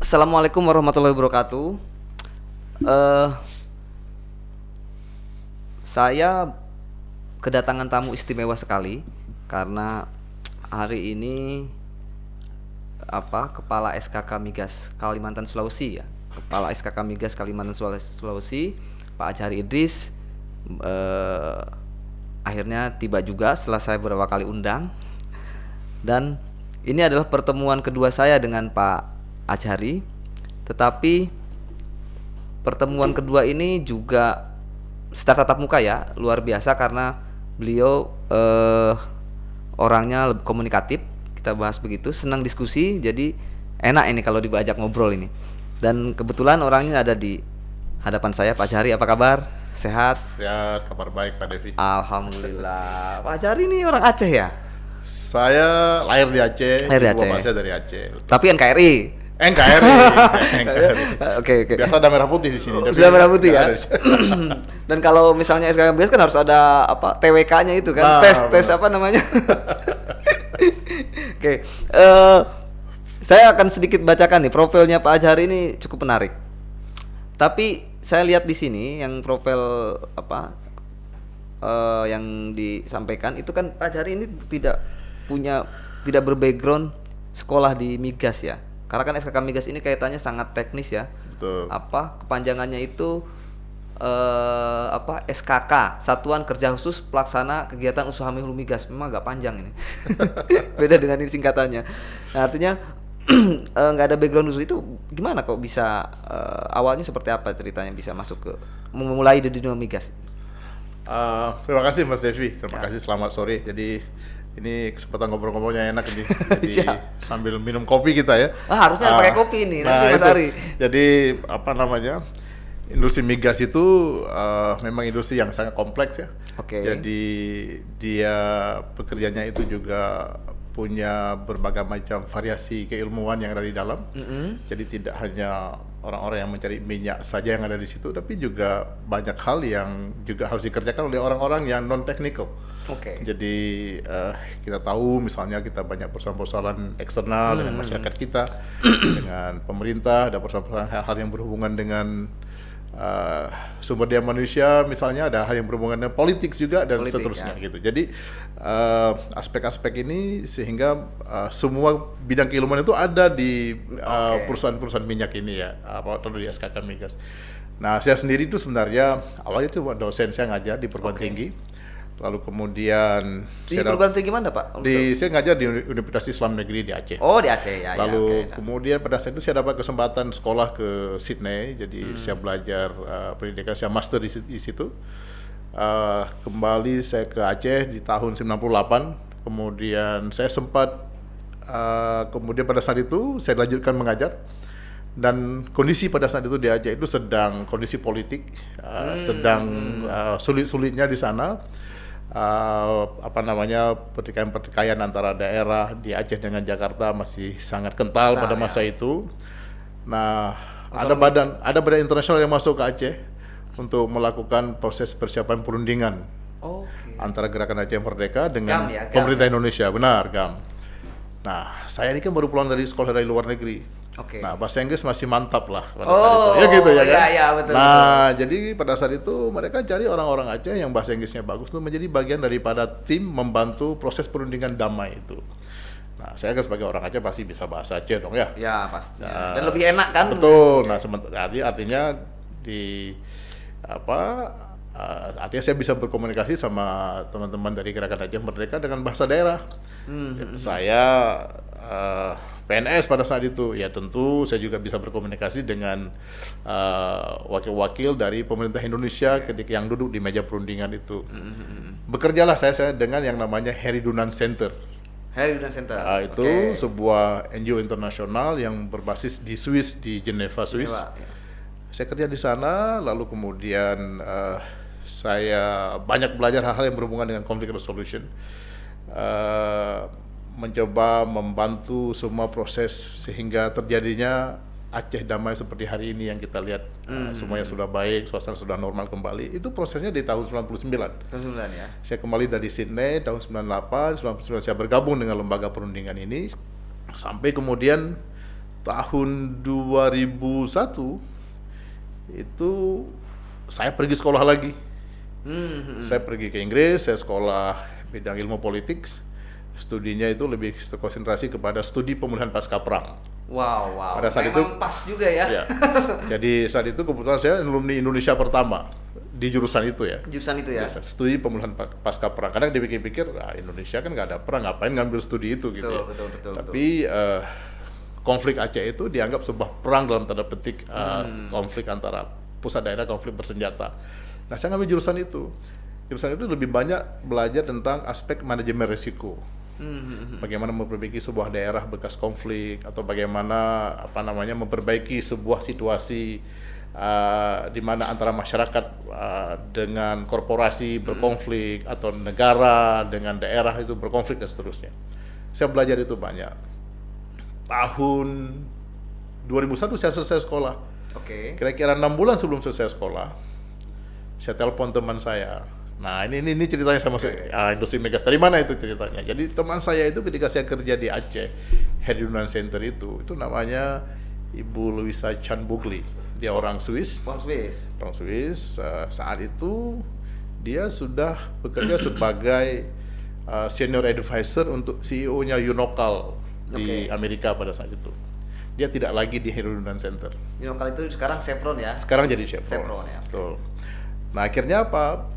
Assalamualaikum warahmatullahi wabarakatuh. Eh, saya kedatangan tamu istimewa sekali karena hari ini Kepala SKK Migas Kalimantan Sulawesi ya. Kepala SKK Migas Kalimantan Sulawesi, Pak Ajhari Idris eh, akhirnya tiba juga setelah saya beberapa kali undang. Dan ini adalah pertemuan kedua saya dengan Pak Ajhari. Tetapi pertemuan kedua ini juga secara tatap muka ya, luar biasa karena beliau orangnya lebih komunikatif. Kita bahas begitu, senang diskusi, jadi enak ini kalau diajak ngobrol ini. Dan kebetulan orangnya ada di hadapan saya. Pak Ajhari, apa kabar? Sehat? Sehat, kabar baik Pak Devi. Alhamdulillah. Pak Ajhari ini orang Aceh ya? Saya lahir di Aceh, Lahir di ibu bapak Aceh. saya dari Aceh. Tapi NKRI. NKRI. Oke. Biasa ada merah putih di sini. tapi Sudah merah putih ya. nggak ada. Dan kalau misalnya SKK Migas kan harus ada TWK-nya itu kan, Nah, tes benar. apa namanya? Oke, saya akan sedikit bacakan nih profilnya Pak Ajhari ini cukup menarik. Tapi saya lihat di sini yang profil yang disampaikan itu kan Pak Ajhari ini tidak berbackground sekolah di migas ya. Karena kan SKK Migas ini kaitannya sangat teknis ya. Betul. Kepanjangannya itu SKK, Satuan Kerja Khusus Pelaksana Kegiatan Usaha Hulu Migas. Memang agak panjang ini. Beda dengan ini singkatannya. Nah, artinya nggak ada background khusus itu gimana kok bisa awalnya seperti apa ceritanya bisa masuk ke memulai di dunia migas? Terima kasih Mas Devi, terima Ya. kasih, selamat sore. Jadi ini kesempatan ngobrol-ngobrolnya enak ini. Jadi Siap. sambil minum kopi kita ya. Harusnya pakai kopi ini nanti Mas itu. Ari. Jadi industri migas itu memang industri yang sangat kompleks ya. Oke. Jadi dia pekerjaannya itu juga punya berbagai macam variasi keilmuan yang ada di dalam. Jadi tidak hanya orang-orang yang mencari minyak saja yang ada di situ, tapi juga banyak hal yang juga harus dikerjakan oleh orang-orang yang non teknikal. Oke. Jadi kita tahu misalnya kita banyak persoalan-persoalan eksternal dengan masyarakat kita, dengan pemerintah, ada persoalan-persoalan hal-hal yang berhubungan dengan sumber daya manusia, misalnya ada hal yang berhubungan dengan politik juga dan seterusnya gitu. Jadi aspek-aspek ini sehingga semua bidang keilmuan itu ada di perusahaan-perusahaan minyak ini ya, atau di SKK Migas. Nah, saya sendiri itu sebenarnya awalnya itu dosen, saya ngajar di perguruan tinggi. Lalu kemudian Di perguruan tinggi mana Pak? saya ngajar di Universitas Islam Negeri di Aceh. Oh, di Aceh ya. Lalu Oke. kemudian pada saat itu saya dapat kesempatan sekolah ke Sydney, jadi saya belajar pendidikan, saya master di situ. Kembali saya ke Aceh di tahun 98, kemudian saya sempat kemudian pada saat itu saya lanjutkan mengajar. Dan kondisi pada saat itu di Aceh itu sedang kondisi politik, sedang sulit-sulitnya di sana. Pertikaian antara daerah di Aceh dengan Jakarta masih sangat kental pada masa itu. Nah, ada badan internasional yang masuk ke Aceh untuk melakukan proses persiapan perundingan antara Gerakan Aceh Merdeka dengan pemerintah Indonesia. Benar, GAM. Nah, saya ini kan baru pulang dari sekolah dari luar negeri. Oke. Nah, bahasa Inggris masih mantap lah pada saat itu. Ya gitu ya kan? Iya, betul. Nah, jadi pada saat itu mereka cari orang-orang Aceh yang bahasa Inggrisnya bagus untuk menjadi bagian daripada tim membantu proses perundingan damai itu. Nah, saya kan sebagai orang Aceh pasti bisa bahasa Aceh dong ya. Ya, pasti. Dan lebih enak kan? Betul. Nah, artinya artinya saya bisa berkomunikasi sama teman-teman dari Gerakan Aceh Merdeka dengan bahasa daerah. Saya PNS pada saat itu, ya tentu saya juga bisa berkomunikasi dengan wakil-wakil dari pemerintah Indonesia ketika yang duduk di meja perundingan itu. Bekerjalah saya dengan yang namanya Harry Dunant Center. Harry Dunant Center. Itu sebuah NGO internasional yang berbasis di Swiss, di Geneva, Swiss. Saya kerja di sana, lalu kemudian saya banyak belajar hal-hal yang berhubungan dengan conflict resolution. Mencoba membantu semua proses sehingga terjadinya Aceh damai seperti hari ini yang kita lihat. Semuanya sudah baik, suasana sudah normal kembali. Itu prosesnya di tahun 99. 99 ya. Saya kembali dari Sydney tahun 98, 99 saya bergabung dengan lembaga perundingan ini sampai kemudian tahun 2001 itu saya pergi sekolah lagi. Saya pergi ke Inggris, saya sekolah bidang ilmu politik. Studinya itu lebih konsentrasi kepada studi pemulihan pasca perang. Wow. Pada saat Memang itu pas juga ya. Ya. Jadi saat itu kebetulan saya alumni Indonesia pertama di jurusan itu ya. Jurusan itu ya. Studi pemulihan pasca perang. Kadang dipikir-pikir, Indonesia kan nggak ada perang, ngapain ngambil studi itu gitu ya. Betul. Tapi konflik Aceh itu dianggap sebuah perang dalam tanda petik, konflik antara pusat daerah, konflik bersenjata. Nah, saya ngambil jurusan itu. Jurusan itu lebih banyak belajar tentang aspek manajemen risiko. Bagaimana memperbaiki sebuah daerah bekas konflik, atau bagaimana memperbaiki sebuah situasi di mana antara masyarakat dengan korporasi berkonflik, atau negara dengan daerah itu berkonflik dan seterusnya. Saya belajar itu banyak. Tahun 2001 saya selesai sekolah. Oke. Kira-kira 6 bulan sebelum selesai sekolah, saya telepon teman saya. Nah, ini ceritanya saya masuk industri migas. Dari mana itu ceritanya? Jadi teman saya itu ketika saya kerja di Aceh, Head Yunnan Center itu namanya Ibu Louisa Chan Bugli. Dia orang Swiss. Orang Swiss. Saat itu dia sudah bekerja sebagai senior advisor untuk CEO-nya Unokal di Amerika pada saat itu. Dia tidak lagi di Head Yunnan Center. Unokal itu sekarang Chevron ya. Sekarang jadi Chevron ya. Betul. Nah, akhirnya apa?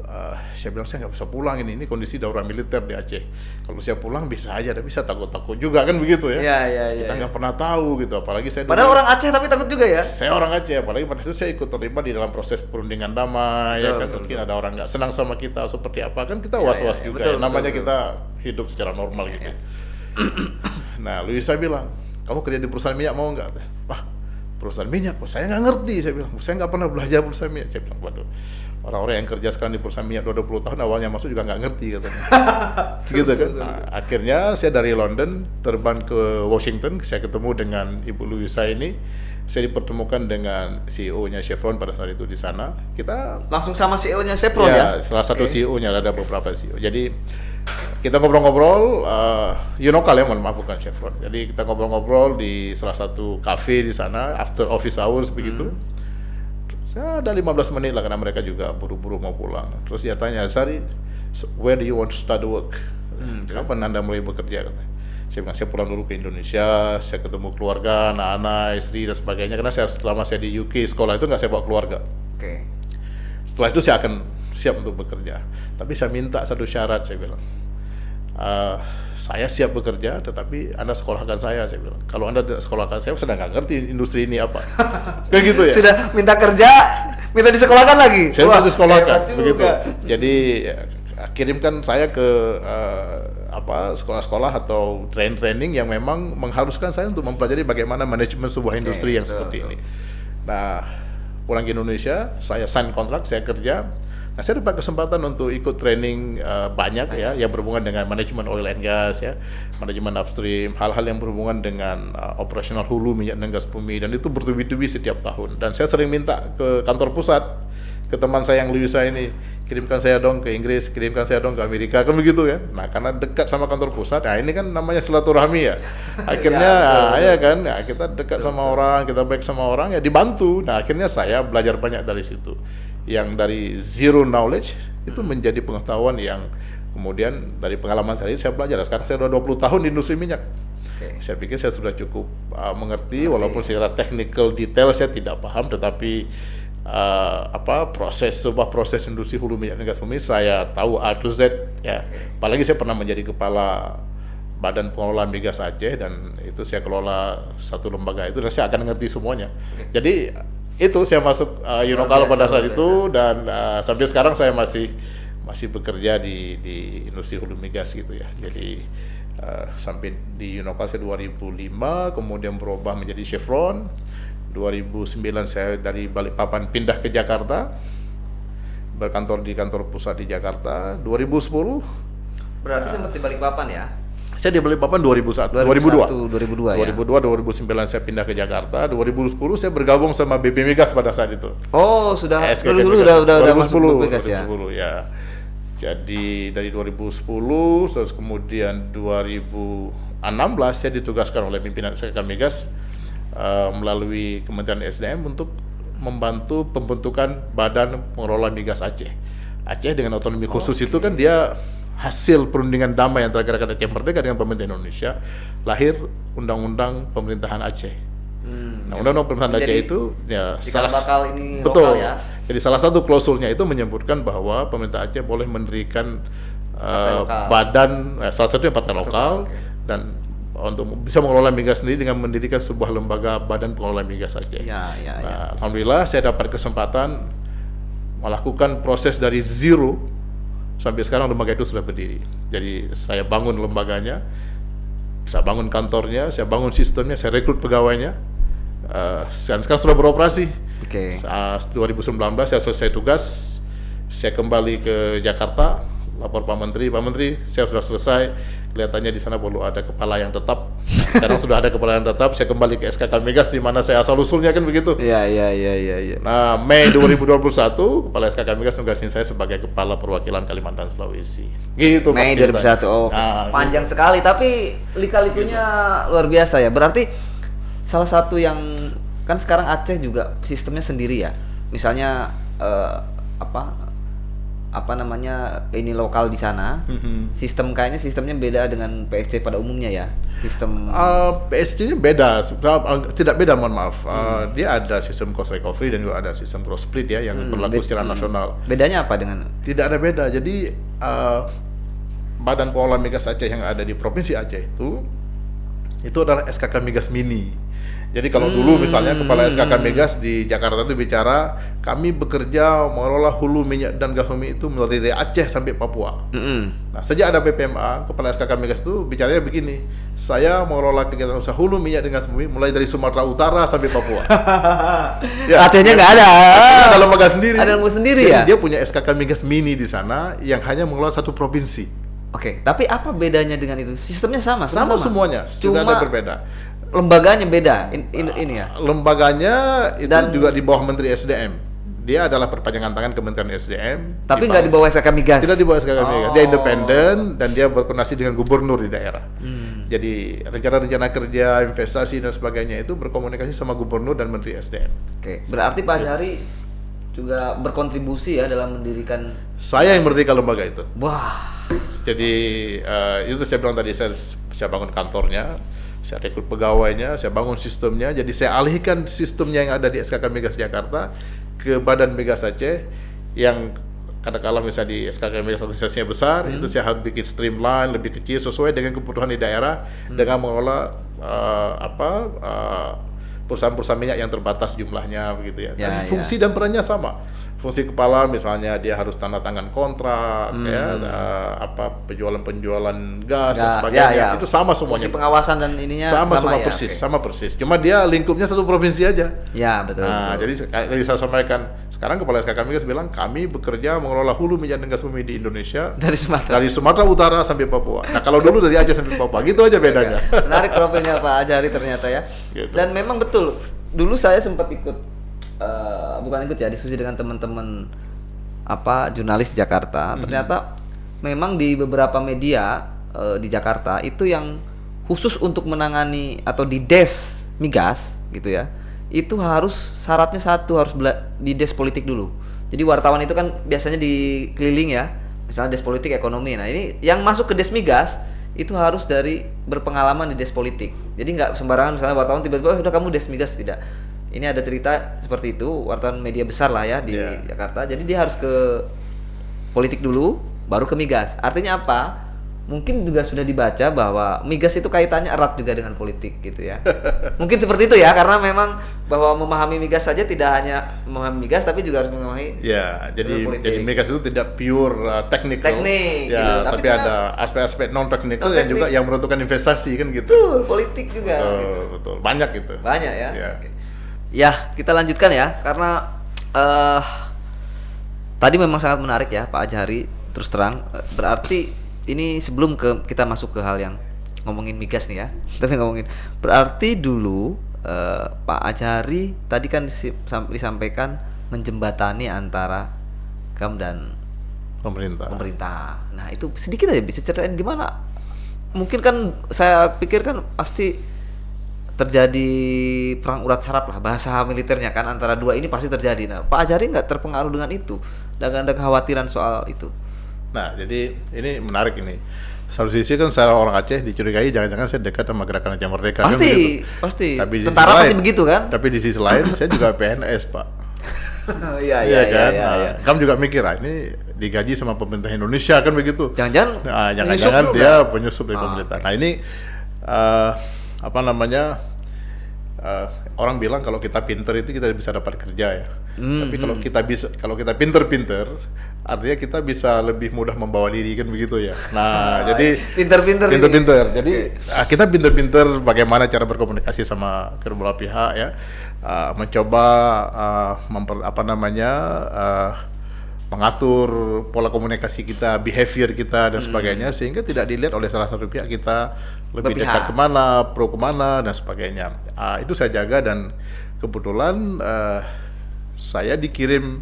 Saya bilang saya nggak bisa pulang, ini kondisi darurat militer di Aceh. Kalau saya pulang bisa aja, tapi saya takut juga kan begitu ya. Iya. Kita nggak pernah tahu gitu, apalagi saya. Padahal orang Aceh tapi takut juga ya. Saya orang Aceh, apalagi pada itu saya ikut terlibat di dalam proses perundingan damai. Mungkin ada orang nggak senang sama kita seperti apa, kan kita was-was juga. Betul, namanya kita hidup secara normal gitu. Nah, Louisa bilang, kamu kerja di perusahaan minyak mau nggak? Wah, perusahaan minyak, saya nggak ngerti. Saya bilang, saya nggak pernah belajar perusahaan minyak. Saya bilang, waduh, orang-orang yang kerja sekarang di perusahaan minyak 20 tahun awalnya masuk juga nggak ngerti katanya. Gitu kan. Nah, akhirnya saya dari London terbang ke Washington, saya ketemu dengan Ibu Louisa ini. Saya dipertemukan dengan CEO-nya Chevron pada saat itu di sana. Kita langsung sama CEO-nya Chevron ya? Salah satu CEO-nya, ada beberapa CEO. Jadi kita ngobrol-ngobrol, Unokal ya, mohon maaf, bukan Chevron. Jadi kita ngobrol-ngobrol di salah satu cafe di sana, after office hours begitu. Ya, ada 15 menit lah karena mereka juga buru-buru mau pulang. Terus dia tanya, Sari, where do you want to start work? Kapan Anda mulai bekerja? Katanya. Saya bilang, saya pulang dulu ke Indonesia, saya ketemu keluarga, anak-anak, istri dan sebagainya. Karena selama saya di UK sekolah itu nggak saya bawa keluarga. Setelah itu saya akan siap untuk bekerja. Tapi saya minta satu syarat, saya bilang. Saya siap bekerja, tetapi Anda sekolahkan saya bilang. Kalau Anda tidak sekolahkan saya sudah nggak ngerti industri ini apa. Kayak gitu ya. Sudah minta kerja, minta disekolahkan lagi. Saya minta disekolahkan, begitu. Jadi kirimkan saya ke sekolah-sekolah atau training yang memang mengharuskan saya untuk mempelajari bagaimana manajemen sebuah industri yang seperti ini. Nah, pulang ke Indonesia, saya sign kontrak, saya kerja. Nah, saya dapat kesempatan untuk ikut training banyak ya, yang berhubungan dengan manajemen oil and gas ya, manajemen upstream, hal-hal yang berhubungan dengan operasional hulu minyak dan gas bumi, dan itu bertubi-tubi setiap tahun. Dan saya sering minta ke kantor pusat, ke teman saya yang Louisa ini, kirimkan saya dong ke Inggris, kirimkan saya dong ke Amerika, kan begitu ya. Nah, karena dekat sama kantor pusat, nah ini kan namanya silaturahmi ya. Akhirnya kita dekat sama orang, kita baik sama orang ya, dibantu. Nah, akhirnya saya belajar banyak dari situ. Yang dari zero knowledge itu menjadi pengetahuan yang kemudian dari pengalaman saya belajar. Sekarang saya sudah 20 tahun di industri minyak. Saya pikir saya sudah cukup mengerti, walaupun secara technical detail saya tidak paham, tetapi sebuah proses industri hulu minyak dan gas bumi saya tahu A to Z ya. Apalagi saya pernah menjadi kepala Badan Pengelola Migas Aceh, dan itu saya kelola satu lembaga itu, dan saya akan ngerti semuanya. Jadi itu saya masuk Unokal pada saat itu, dan sampai sekarang saya masih bekerja di industri hulu migas gitu ya. Jadi sampai di Unokal saya 2005, kemudian berubah menjadi Chevron. 2009 saya dari Balikpapan pindah ke Jakarta, berkantor di kantor pusat di Jakarta. 2010 berarti sempat di Balikpapan ya? Saya di Balikpapan 2002. 2009 saya pindah ke Jakarta. 2010 saya bergabung sama BP Migas pada saat itu. Oh, sudah dulu udah masuk BP Migas ya. 2010 ya. Jadi dari 2010 terus kemudian 2016 saya ditugaskan oleh pimpinan SK Migas melalui Kementerian SDM untuk membantu pembentukan Badan Pengelola Migas Aceh. Aceh dengan otonomi khusus itu kan dia hasil perundingan damai antara Gerakan Aceh Merdeka dengan pemerintah Indonesia, lahir Undang-Undang Pemerintahan Aceh. Nah, Undang-Undang Pemerintahan Aceh itu ya cikal bakal ini betul. lokal ya. Jadi salah satu klausulnya itu menyebutkan bahwa pemerintah Aceh boleh mendirikan badan, salah satunya partai lokal, dan untuk bisa mengelola migas sendiri dengan mendirikan sebuah lembaga Badan Pengelola Migas Aceh. Nah, alhamdulillah saya dapat kesempatan melakukan proses dari zero sampai sekarang lembaga itu sudah berdiri. Jadi saya bangun lembaganya, saya bangun kantornya, saya bangun sistemnya, saya rekrut pegawainya, dan sekarang sudah beroperasi. 2019 saya selesai tugas, saya kembali ke Jakarta, lapor Pak Menteri, saya sudah selesai. Kelihatannya di sana perlu ada kepala yang tetap. Sekarang sudah ada kepala yang tetap. Saya kembali ke SKK Migas di mana saya asal usulnya kan begitu. Iya. Nah, Mei 2021 kepala SKK Migas nugasin saya sebagai kepala perwakilan Kalimantan Sulawesi. Gitu. Mei 2021. Oh, nah, panjang gitu. Sekali, tapi lika-likunya luar biasa ya. Berarti salah satu yang kan sekarang Aceh juga sistemnya sendiri ya. Misalnya apa namanya ini lokal di sana, sistemnya beda dengan PSC pada umumnya ya. Sistem PSC-nya beda, tidak beda, mohon maaf. Dia ada sistem cost recovery dan juga ada sistem cross split ya yang berlaku secara nasional. Bedanya apa dengan? Tidak ada beda. Jadi Badan Pengelola Migas Aceh yang ada di Provinsi Aceh itu adalah SKK Migas Mini. Jadi kalau dulu misalnya kepala SKK Migas di Jakarta itu bicara, kami bekerja mengelola hulu minyak dan gas bumi itu mulai dari Aceh sampai Papua. Nah, sejak ada PPMA, kepala SKK Migas itu bicaranya begini, saya mengelola kegiatan usaha hulu minyak dan gas bumi mulai dari Sumatera Utara sampai Papua. Ya, Acehnya nggak ada. Ada lembaga sendiri. Ada lembaga sendiri. Jadi ya. Dia punya SKK Migas Mini di sana yang hanya mengelola satu provinsi. Oke, tapi apa bedanya dengan itu? Sistemnya sama semuanya, tidak ada berbeda. Lembaganya beda, ini ya? Lembaganya itu dan juga di bawah Menteri SDM. Dia adalah perpanjangan tangan Kementerian SDM. Tapi nggak di bawah SKK Migas? Tidak di bawah SKK Migas. Dia independen dan dia berkoordinasi dengan gubernur di daerah. Jadi rencana-rencana kerja, investasi dan sebagainya itu berkomunikasi sama gubernur dan Menteri SDM. Oke, berarti Pak Jari juga berkontribusi ya dalam mendirikan. Saya yang mendirikan lembaga itu. Wah. Jadi itu saya bilang tadi, saya bangun kantornya, saya rekrut pegawainya, saya bangun sistemnya. Jadi saya alihkan sistemnya yang ada di SKK Migas Jakarta ke Badan Migas Aceh yang kadang-kala misalnya di SKK Migas organisasinya besar, itu saya harus bikin streamline, lebih kecil sesuai dengan kebutuhan di daerah dengan mengelola perusahaan-perusahaan minyak yang terbatas jumlahnya begitu ya. Dan fungsi dan perannya sama. Fungsi kepala misalnya dia harus tanda tangan kontrak penjualan gas dan sebagainya. Itu sama semuanya. Fungsi pengawasan dan ininya sama persis. Sama persis. Cuma dia lingkupnya satu provinsi aja. Ya, betul. Nah, betul. Jadi saya sampaikan sekarang kepala SKK Migas bilang kami bekerja mengelola hulu minyak dan gas bumi di Indonesia dari Sumatera Utara sampai Papua. Nah, kalau dulu dari Aceh sampai Papua, gitu aja bedanya. Menarik profilnya Pak Ajari ternyata ya. Gitu. Dan memang betul. Dulu saya sempat ikut diskusi dengan teman-teman jurnalis di Jakarta. Ternyata memang di beberapa media di Jakarta itu yang khusus untuk menangani atau di des migas gitu ya. Itu harus syaratnya harus di des politik dulu. Jadi wartawan itu kan biasanya dikeliling ya. Misalnya des politik ekonomi. Nah, ini yang masuk ke des migas itu harus dari berpengalaman di des politik. Jadi nggak sembarangan misalnya wartawan tiba-tiba udah kamu des migas, tidak. Ini ada cerita seperti itu, wartawan media besar lah ya di Jakarta. Jadi dia harus ke politik dulu, baru ke migas. Artinya apa? Mungkin juga sudah dibaca bahwa migas itu kaitannya erat juga dengan politik gitu ya. Mungkin seperti itu ya, karena memang bahwa memahami migas saja tidak hanya memahami migas, tapi juga harus memahami jadi migas itu tidak pure teknik ya, gitu. Tapi ada aspek-aspek non teknikal yang juga yang menentukan investasi kan gitu. Betul, politik juga. Betul. Banyak gitu. Banyak ya. Ya, kita lanjutkan ya, karena tadi memang sangat menarik ya Pak Ajari, terus terang. Berarti ini sebelum kita masuk ke hal yang ngomongin migas nih ya, tapi ngomongin berarti dulu Pak Ajari tadi kan disampaikan menjembatani antara KAM dan pemerintah. Nah, itu sedikit aja bisa ceritain gimana? Mungkin kan saya pikir kan pasti terjadi perang urat saraf lah bahasa militernya kan, antara dua ini pasti terjadi. Nah, Pak Ajari nggak terpengaruh dengan itu, dengan ada kekhawatiran soal itu? Nah, jadi ini menarik ini. Satu sisi kan secara orang Aceh dicurigai jangan-jangan saya dekat sama Gerakan Aceh Merdeka. Pasti, kan begitu. pasti. Tapi di Tentara sisi pasti lain- begitu kan? Tapi di sisi lain saya juga PNS, Pak. Iya, Iya kan? Nah, kamu juga mikir, ini digaji sama pemerintah Indonesia kan begitu. Jangan-jangan Nah, penyusup jangan-jangan juga? dia penyusup dari Ah, pemerintah. Nah, ini apa namanya? Orang bilang kalau kita pinter itu kita bisa dapat kerja ya. Tapi kalau kita pinter-pinter, artinya kita bisa lebih mudah membawa diri kan begitu ya. Nah, jadi Pinter-pinter ini. pinter-pinter. Jadi kita pinter-pinter bagaimana cara berkomunikasi sama kedua belah pihak ya. Mencoba mengatur pola komunikasi kita, behavior kita dan sebagainya sehingga tidak dilihat oleh salah satu pihak kita lebih Berpihak. dekat kemana, pro kemana dan sebagainya. Itu saya jaga dan kebetulan saya dikirim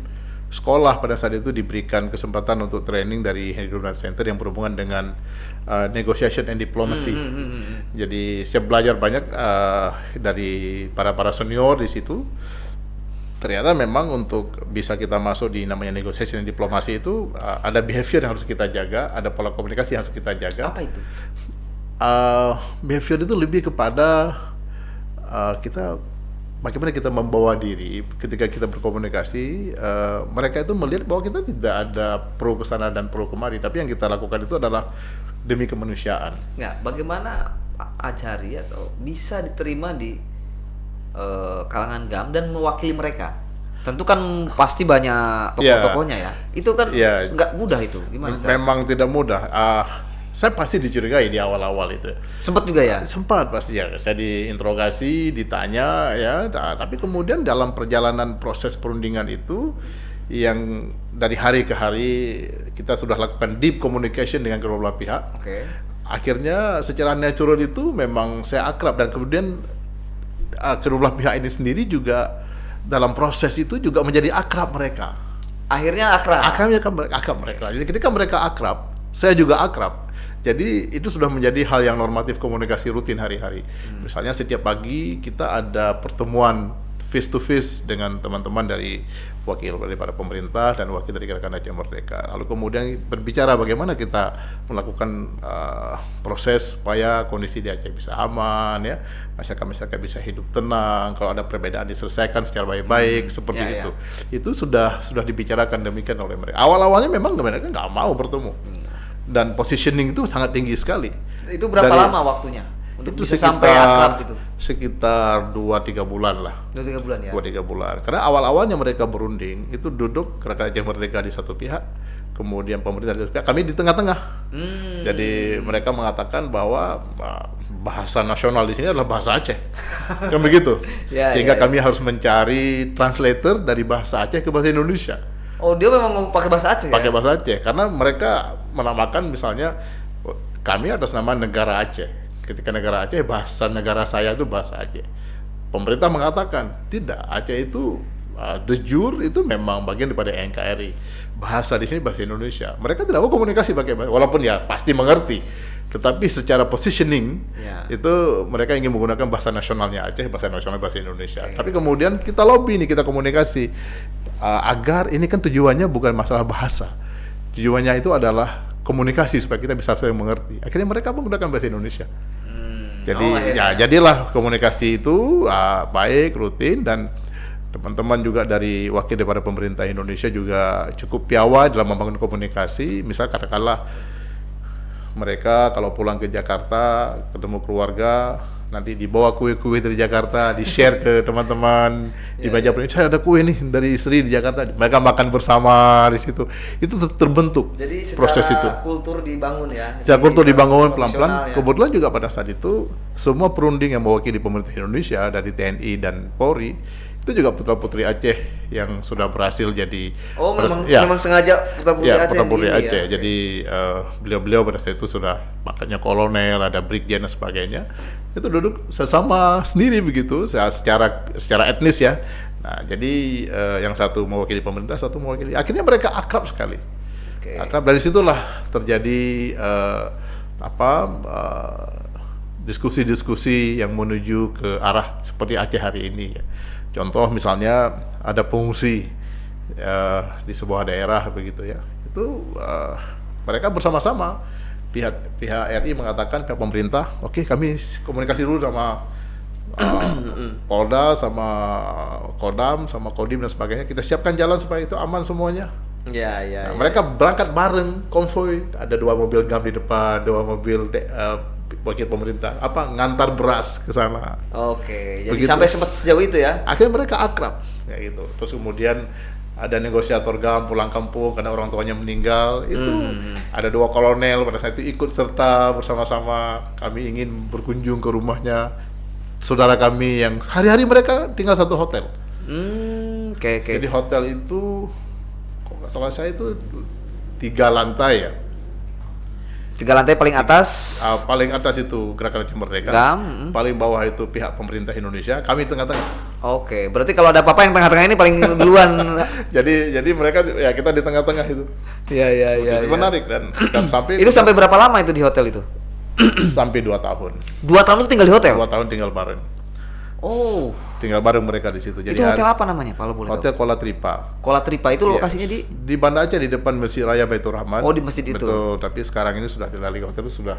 sekolah pada saat itu, diberikan kesempatan untuk training dari Henry Donat Center yang berhubungan dengan negotiation and diplomacy. Jadi saya belajar banyak dari para senior di situ. Ternyata memang untuk bisa kita masuk di namanya negotiation dan diplomasi itu ada behavior yang harus kita jaga, ada pola komunikasi yang harus kita jaga. Apa itu? Behavior itu lebih kepada kita bagaimana kita membawa diri ketika kita berkomunikasi. Mereka itu melihat bahwa kita tidak ada pro kesana dan pro kemari, tapi yang kita lakukan itu adalah demi kemanusiaan. Nggak, bagaimana Pak Ajari atau bisa diterima di kalangan GAM dan mewakili mereka? Tentu kan pasti banyak tokoh-tokohnya ya. Itu kan nggak mudah itu. Gimana? Memang tidak mudah. Saya pasti dicurigai di awal-awal itu. Sempat juga ya? Sempat pasti ya. Saya diinterogasi, ditanya ya. Tapi kemudian dalam perjalanan proses perundingan itu, yang dari hari ke hari kita sudah lakukan deep communication dengan kedua belah pihak. Oke. Akhirnya secara natural itu memang saya akrab, dan kemudian kedua belah pihak ini sendiri juga dalam proses itu juga menjadi akrab mereka. Akhirnya akrab. Akrab mereka. Jadi ketika mereka akrab, saya juga akrab. Jadi itu sudah menjadi hal yang normatif komunikasi rutin hari-hari. Misalnya setiap pagi kita ada pertemuan face to face dengan teman-teman dari wakil daripada pemerintah dan wakil dari Gerakan Aceh Merdeka. Lalu kemudian berbicara bagaimana kita melakukan proses supaya kondisi di Aceh bisa aman ya, masyarakat bisa hidup tenang, kalau ada perbedaan diselesaikan secara baik-baik seperti itu. Itu sudah dibicarakan demikian oleh mereka. Awal-awalnya memang mereka nggak mau bertemu. Dan positioning itu sangat tinggi sekali. Itu berapa lama waktunya untuk itu bisa sampai akrab itu? Sekitar 2-3 bulan lah. 2-3 bulan ya? 2-3 bulan. Karena awal-awalnya mereka berunding, itu duduk Gerakan Aceh Merdeka di satu pihak, kemudian pemerintah di satu pihak, kami di tengah-tengah. Jadi mereka mengatakan bahwa bahasa nasional di sini adalah bahasa Aceh. Kan begitu. Sehingga kami harus mencari translator dari bahasa Aceh ke bahasa Indonesia. Oh, dia memang mau pakai bahasa Aceh Pakai bahasa Aceh, karena mereka menamakan misalnya kami atas nama negara Aceh. Ketika negara Aceh, bahasa negara saya itu bahasa Aceh. Pemerintah mengatakan tidak, Aceh itu de jure itu memang bagian daripada NKRI. Bahasa di sini bahasa Indonesia. Mereka tidak mau komunikasi pakai bahasa, walaupun ya pasti mengerti. Tetapi secara positioning itu mereka ingin menggunakan bahasa nasionalnya Aceh, bahasa nasional bahasa Indonesia. Tapi kemudian kita lobby nih, kita komunikasi agar ini kan tujuannya bukan masalah bahasa. Tujuannya itu adalah komunikasi supaya kita bisa saling mengerti. Akhirnya mereka menggunakan bahasa Indonesia. Jadi jadilah komunikasi itu baik, rutin, dan teman-teman juga dari wakil daripada pemerintah Indonesia juga cukup piawai dalam membangun komunikasi. Misal katakanlah mereka kalau pulang ke Jakarta ketemu keluarga, nanti dibawa kue-kue dari Jakarta, di-share ke teman-teman di meja perundingan. Saya ada kue nih dari istri di Jakarta. Mereka makan bersama di situ. Itu terbentuk. Jadi proses itu. Kultur dibangun ya. Secara kultur dibangun pelan-pelan. Ya. Kebetulan juga pada saat itu semua perunding yang mewakili pemerintah Indonesia dari TNI dan Polri itu juga putra-putri Aceh yang sudah berhasil jadi. Oh, memang sengaja putra-putri Aceh. Aceh. Jadi beliau-beliau pada saat itu sudah makanya kolonel, ada brigjen dan sebagainya. Itu duduk sesama sendiri begitu, secara etnis ya. Nah, jadi yang satu mewakili pemerintah, satu mewakili. Akhirnya mereka akrab sekali. Akrab, dari situlah terjadi diskusi-diskusi yang menuju ke arah seperti Aceh hari ini ya. Contoh misalnya ada pengungsi di sebuah daerah begitu ya. Itu mereka bersama-sama pihak RI mengatakan, pihak pemerintah, oke, kami komunikasi dulu sama Polda, sama Kodam, sama Kodim dan sebagainya. Kita siapkan jalan supaya itu aman semuanya. Nah, mereka berangkat bareng konvoy, ada 2 mobil GAM di depan, 2 mobil wakil pemerintah, ngantar beras ke sana. Oke, jadi sampai sempat sejauh itu ya? Akhirnya mereka akrab, kayak gitu. Terus kemudian ada negosiator GAM pulang kampung karena orang tuanya meninggal. Itu ada 2 kolonel pada saat itu ikut serta bersama-sama. Kami ingin berkunjung ke rumahnya saudara kami yang hari-hari mereka tinggal satu hotel. Jadi hotel itu, kok nggak salah saya itu 3 lantai ya. 3 lantai paling atas? Paling atas itu Gerakan Aceh Merdeka. GAM. Paling bawah itu pihak pemerintah Indonesia. Kami di tengah-tengah. Oke, berarti kalau ada apa-apa yang tengah-tengah ini paling duluan. jadi mereka ya, kita di tengah-tengah itu. Iya. Menarik dan sampai itu sampai berapa lama itu di hotel itu? Sampai 2 tahun. 2 tahun itu tinggal di hotel? 2 tahun tinggal bareng. Oh. Tinggal bareng mereka di situ. Jadi itu hotel apa namanya, kalau boleh Hotel tahu? Kolatripa. Kolatripa itu lokasinya di Banda Aceh, di depan Masjid Raya Baitur Rahman. Oh, di masjid itu. Betul, tapi sekarang ini sudah dilalui, hotel itu sudah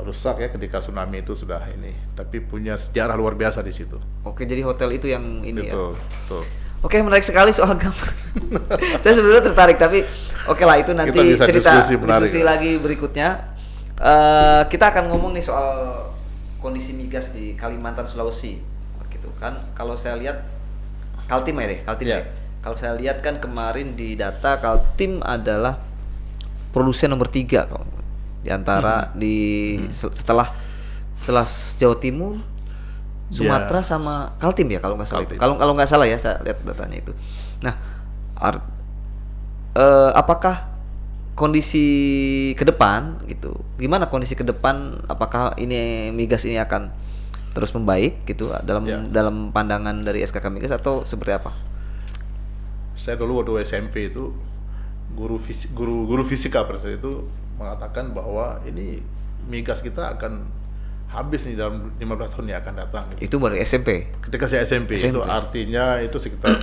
rusak ya ketika tsunami itu sudah ini. Tapi punya sejarah luar biasa di situ. Oke, jadi hotel itu yang ini betul, ya. Betul. Oke, menarik sekali soal GAM. Saya sebenarnya tertarik, tapi oke lah, itu nanti cerita diskusi lagi berikutnya. Kita akan ngomong nih soal kondisi migas di Kalimantan, Sulawesi. Gitu kan, kalau saya lihat Kaltim ya. Kalau saya lihat kan kemarin di data Kaltim adalah produsen nomor 3 di antara setelah Jawa Timur, Sumatera sama Kaltim ya, kalau nggak salah. Kalau nggak salah ya, saya lihat datanya itu. Nah, apakah kondisi ke depan gitu? Gimana kondisi ke depan? Apakah ini migas ini akan terus membaik gitu dalam pandangan dari SKK Migas atau seperti apa? Saya dulu waktu SMP itu guru fisika pada saat itu mengatakan bahwa ini migas kita akan habis nih dalam 15 tahun yang akan datang gitu. Itu baru SMP? Ketika saya SMP. Itu artinya itu sekitar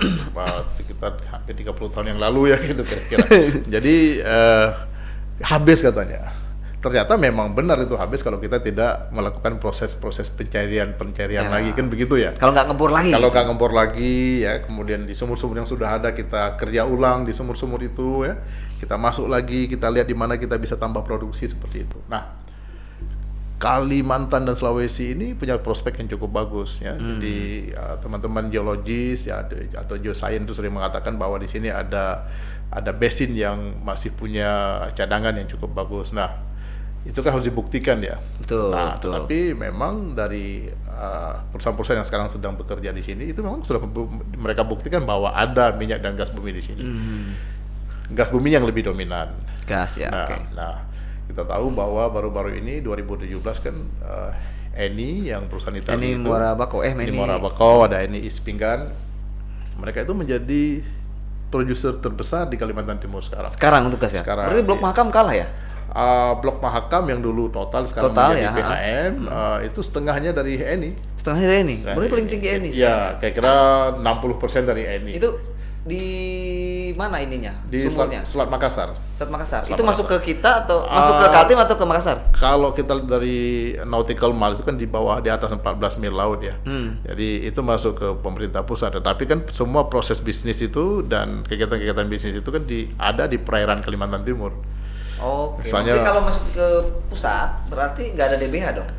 hampir 30 tahun yang lalu ya gitu kira-kira. Jadi habis katanya. Ternyata memang benar itu habis kalau kita tidak melakukan proses-proses pencarian lagi, kan begitu ya. Kalau nggak ngempur lagi. Kalau nggak ngempur lagi ya, kemudian di sumur-sumur yang sudah ada kita kerja ulang di sumur-sumur itu ya, kita masuk lagi, kita lihat di mana kita bisa tambah produksi seperti itu. Nah, Kalimantan dan Sulawesi ini punya prospek yang cukup bagus ya. Jadi teman-teman geologis ya atau geoscience itu sering mengatakan bahwa di sini ada basin yang masih punya cadangan yang cukup bagus. Nah, itu kan harus dibuktikan ya. Betul. Tapi memang dari perusahaan-perusahaan yang sekarang sedang bekerja di sini itu memang sudah mereka buktikan bahwa ada minyak dan gas bumi di sini. Gas bumi yang lebih dominan. Gas ya. Nah, kita tahu bahwa baru-baru ini 2017 kan Eni yang perusahaan Italia Eni Morabako, Eni Morabako, ada Eni East Pinggan. Mereka itu menjadi produser terbesar di Kalimantan Timur sekarang. Sekarang untuk gas ya. Berarti Blok Mahakam kalah ya? Blok Mahakam yang dulu sekarang menjadi ya, PHM itu setengahnya dari Eni. Setengahnya dari Eni? Berarti paling tinggi Eni? Iya, kira-kira 60% dari Eni. Itu di mana ininya? Di sumurnya? Selat Makassar. Itu masuk ke kita atau masuk ke Kaltim atau ke Makassar? Kalau kita dari nautical mile itu kan di bawah, di atas 14 mil laut ya. Jadi itu masuk ke pemerintah pusat. Tapi kan semua proses bisnis itu dan kegiatan-kegiatan bisnis itu kan ada di perairan Kalimantan Timur. Oke. Maksudnya kalau masuk ke pusat berarti nggak ada DBH dong?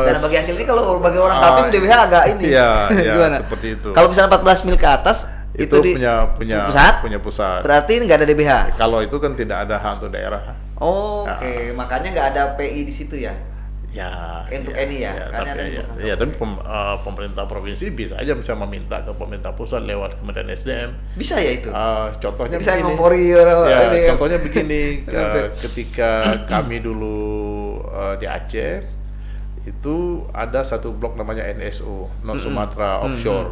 Dan bagi hasil ini kalau bagi orang Kaltim DBH agak ini. Iya, gimana? Seperti itu. Kalau misalnya 14 mil ke atas itu punya pusat. Berarti nggak ada DBH. Kalau itu kan tidak ada hak untuk daerah. Oke. Makanya nggak ada PI di situ ya. Ya. Untuk Eni ya. Tapi pemerintah provinsi bisa aja meminta ke pemerintah pusat lewat Kementerian SDM. Bisa ya itu. Contohnya bisa begini. Contohnya begini. Ketika kami dulu di Aceh itu ada satu blok namanya NSO, Non Sumatra Offshore,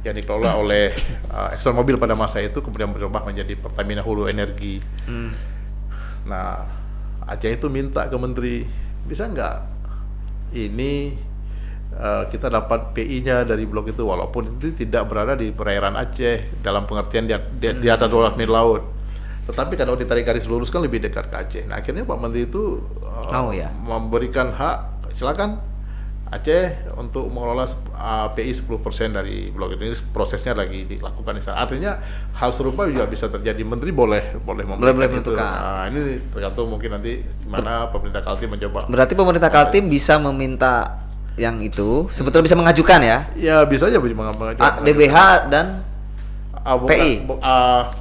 yang dikelola oleh ExxonMobil pada masa itu, kemudian berubah menjadi Pertamina Hulu Energi. Nah, Aceh itu minta ke menteri, bisa nggak ini kita dapat PI-nya dari blok itu, walaupun itu tidak berada di perairan Aceh dalam pengertian di atas 12 mil laut. Tetapi kalau ditarik garis lurus kan lebih dekat ke Aceh. Nah akhirnya Pak Menteri itu memberikan hak, silakan Aceh untuk mengelola PI 10% dari blok itu. Ini prosesnya lagi dilakukan di sana. Artinya hal serupa juga bisa terjadi. Menteri boleh memberikan itu. Nah, ini tergantung mungkin nanti gimana pemerintah Kaltim mencoba. Berarti pemerintah Kaltim bisa meminta yang itu, sebetulnya bisa mengajukan ya? Ya bisa aja mengajukan. DBH dan PI.